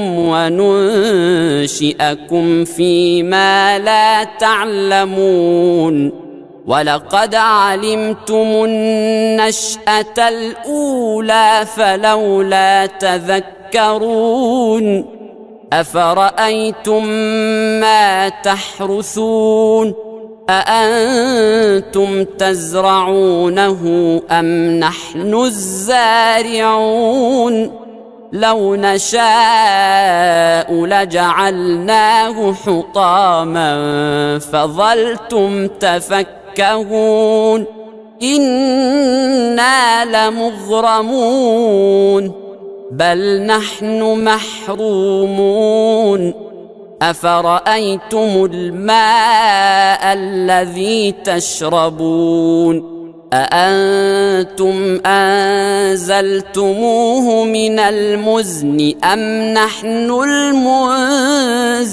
وننشئكم فيما لا تعلمون ولقد علمتم النشأة الأولى فلولا تذكرون أفرأيتم ما تحرثون أأنتم تزرعونه أم نحن الزارعون لو نشاء لجعلناه حطاما فظلتم تفكهون إنا لمغرمون بل نحن محرومون أفرأيتم الماء الذي تشربون أأنتم أنزلتموه من المزن أم نحن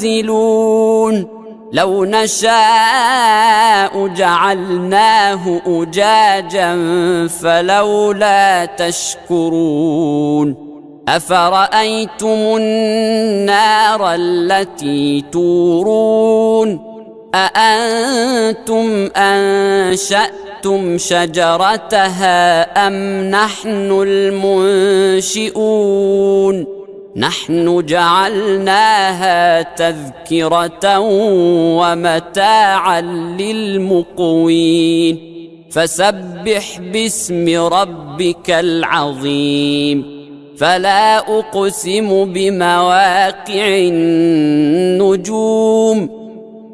المنزلون لو نشاء جعلناه أجاجا فلولا تشكرون أفرأيتم النار التي تورون أأنتم أنشأتم شجرتها أم نحن المنشئون نحن جعلناها تذكرة ومتاعا للمقوين فسبح باسم ربك العظيم فلا أقسم بمواقع النجوم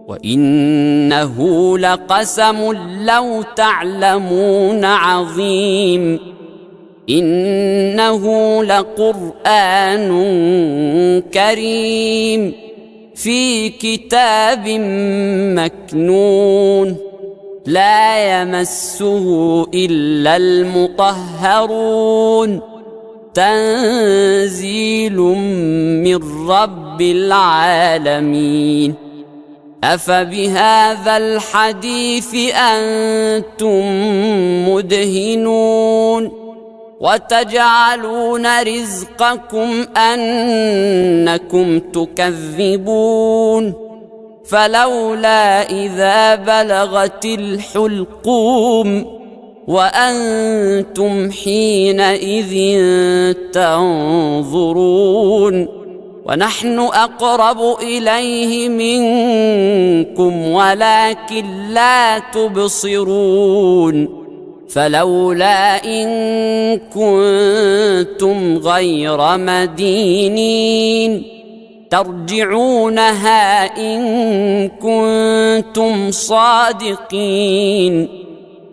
وإنه لقسم لو تعلمون عظيم إنه لقرآن كريم في كتاب مكنون لا يمسه إلا المطهرون تنزيل من رب العالمين أفبهذا الحديث أنتم مدهنون وتجعلون رزقكم أنكم تكذبون فلولا إذا بلغت الحلقوم وأنتم حينئذ تنظرون ونحن أقرب إليه منكم ولكن لا تبصرون فلولا إن كنتم غير مدينين ترجعونها إن كنتم صادقين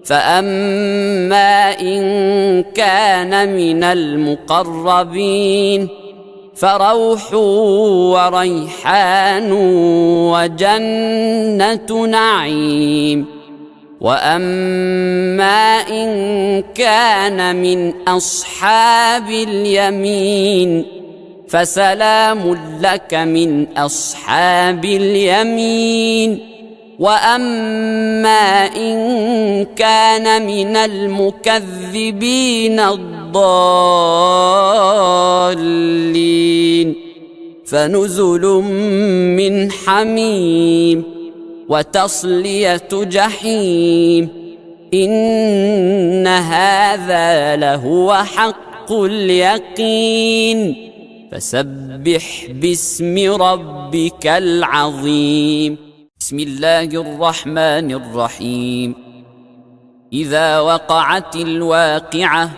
فأما إن كان من المقربين فروح وريحان وجنة نعيم وأما إن كان من أصحاب اليمين فسلام لك من أصحاب اليمين وأما إن كان من المكذبين الضالين فنزل من حميم وتصلية جحيم إن هذا لهو حق اليقين فسبح باسم ربك العظيم. بسم الله الرحمن الرحيم. إذا وقعت الواقعة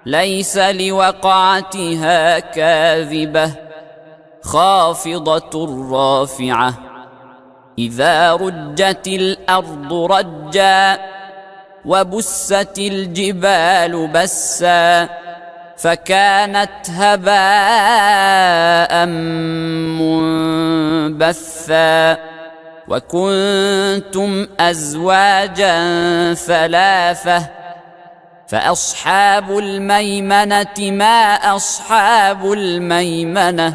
ليس لوقعتها كاذبة خافضة رافعة. إذا رجت الأرض رجا وبست الجبال بسا فكانت هباء منبثا وكنتم أزواجا ثلاثة فأصحاب الميمنة ما أصحاب الميمنة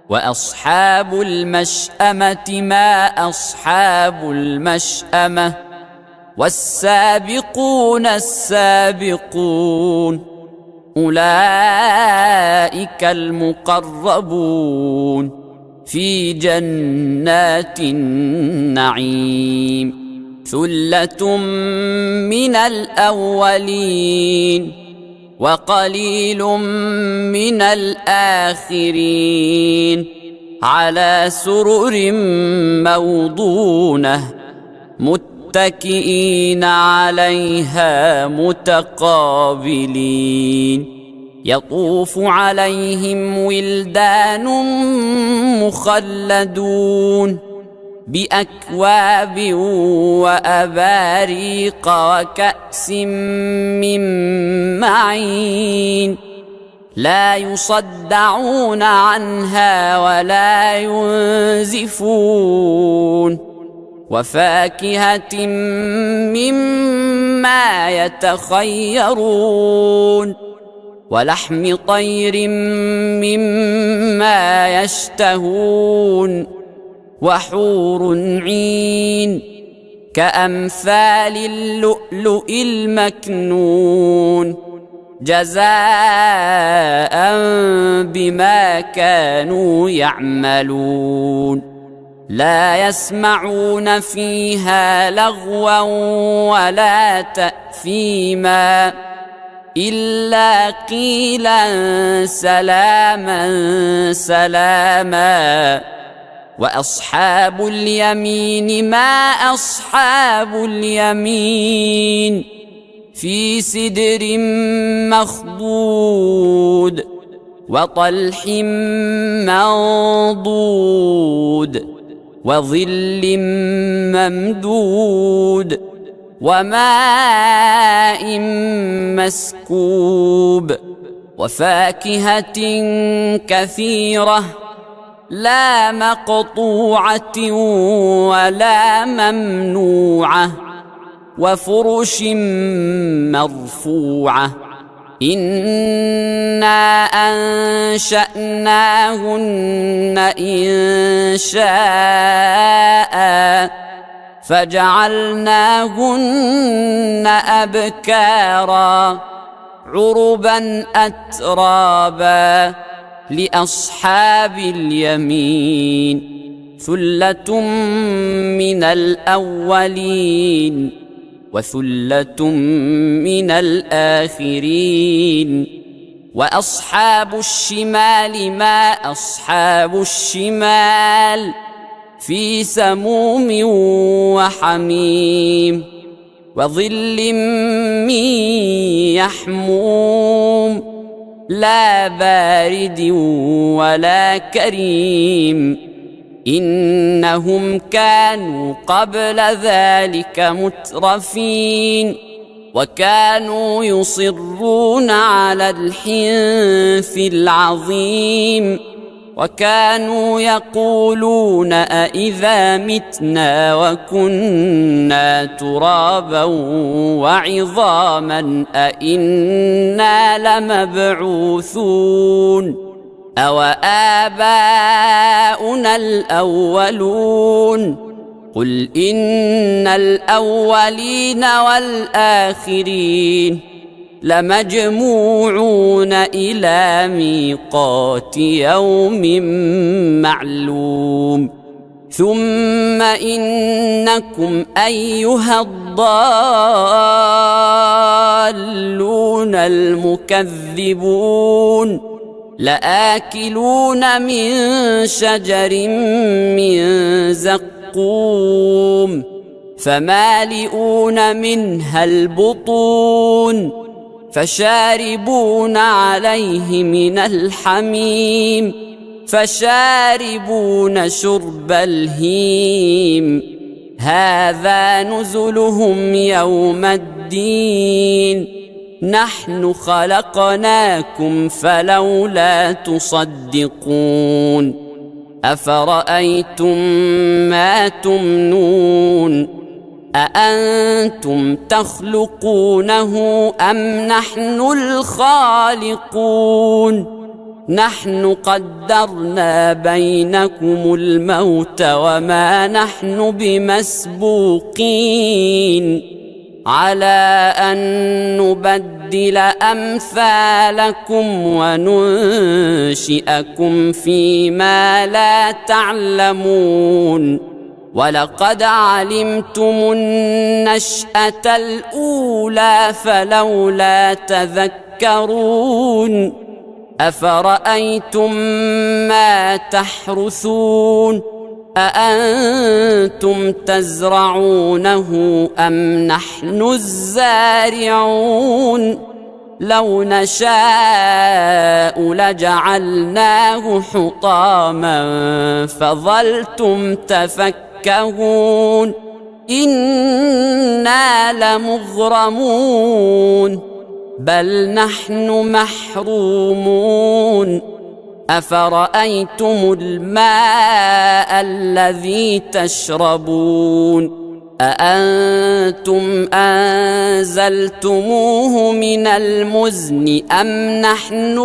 وأصحاب المشأمة ما أصحاب المشأمة والسابقون السابقون أولئك المقربون في جنات النعيم. ثلة من الأولين وقليل من الآخرين على سرر موضونة متكئين عليها متقابلين. يطوف عليهم ولدان مخلدون بأكواب وأباريق وكأس من معين لا يصدعون عنها ولا ينزفون وفاكهة مما يتخيرون ولحم طير مما يشتهون وحور عين كأمثال اللؤلؤ المكنون جزاء بما كانوا يعملون. لا يسمعون فيها لغوا ولا تأثيما إلا قيلا سلاما سلاما. وأصحاب اليمين ما أصحاب اليمين في سدر مخضود وطلح منضود وظل ممدود وماء مسكوب وفاكهة كثيرة لا مقطوعة ولا ممنوعة وفرش مرفوعة. إنا أنشأناهن إنشاء فجعلناهن أبكارا عربا أترابا لأصحاب اليمين. ثلة من الأولين وثلة من الآخرين. وأصحاب الشمال ما أصحاب الشمال في سموم وحميم وظل من يحموم لا بارد ولا كريم. إنهم كانوا قبل ذلك مترفين وكانوا يصرون على الحنث العظيم وكانوا يقولون أإذا متنا وكنا ترابا وعظاما أإنا لمبعوثون أو آباؤنا الأولون. قل إن الأولين والآخرين لمجموعون إلى ميقات يوم معلوم. ثم إنكم أيها الضالون المكذبون لآكلون من شجر من زقوم فمالئون منها البطون فشاربون عليه من الحميم فشاربون شرب الهيم هذا نزلهم يوم الدين نحن خلقناكم فلولا تصدقون أفرأيتم ما تمنون أأنتم تخلقونه أم نحن الخالقون نحن قدرنا بينكم الموت وما نحن بمسبوقين على أن نبدل أمثالكم وننشئكم فيما لا تعلمون ولقد علمتم النشأة الأولى فلولا تذكرون أفرأيتم ما تحرثون أأنتم تزرعونه أم نحن الزارعون لو نشاء لجعلناه حطاما فظلتم تفكهون إنا لمغرمون بل نحن محرومون أفرأيتم الماء الذي تشربون أأنتم أنزلتموه من المزن أم نحن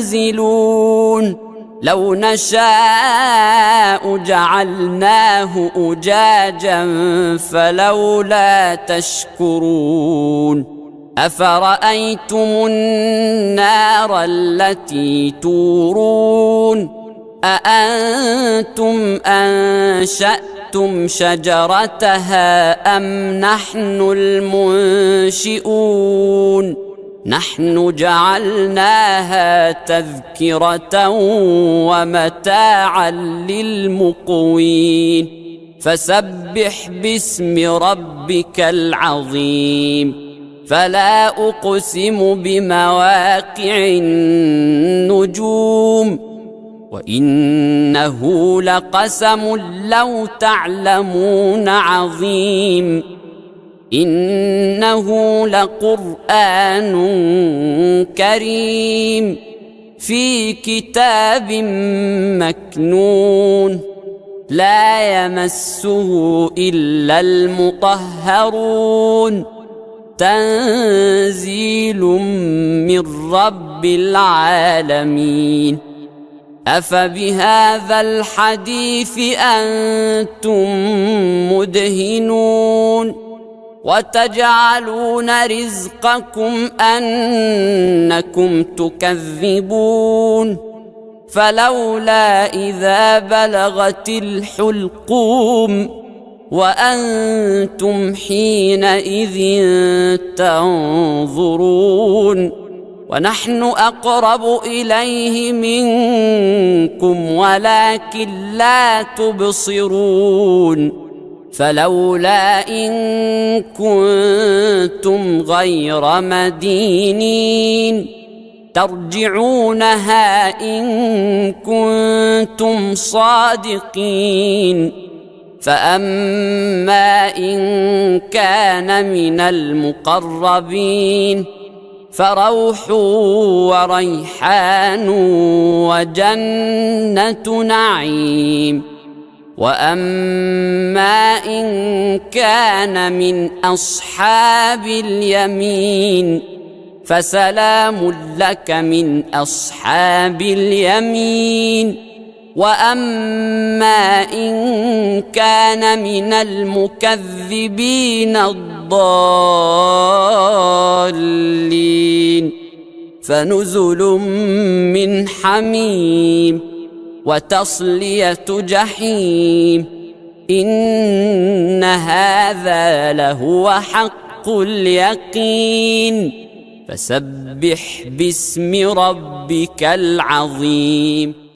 المنزلون لو نشاء جعلناه أجاجا فلولا تشكرون أفرأيتم النار التي تورون أأنتم أنشأتم شجرتها أم نحن المنشئون نحن جعلناها تذكرة ومتاعا للمقوين فسبح باسم ربك العظيم فلا أقسم بمواقع النجوم وإنه لقسم لو تعلمون عظيم إنه لقرآن كريم في كتاب مكنون لا يمسه إلا المطهرون تنزيل من رب العالمين أفبهذا الحديث أنتم مدهنون وتجعلون رزقكم أنكم تكذبون فلولا إذا بلغت الحلقوم وأنتم حينئذ تنظرون ونحن أقرب إليه منكم ولكن لا تبصرون فلولا إن كنتم غير مدينين ترجعونها إن كنتم صادقين فأما إن كان من المقربين فروح وريحان وجنة نعيم وأما إن كان من أصحاب اليمين فسلام لك من أصحاب اليمين وأما إن كان من المكذبين الضالين فنزل من حميم وتصلية جحيم إن هذا لهو حق اليقين فسبح باسم ربك العظيم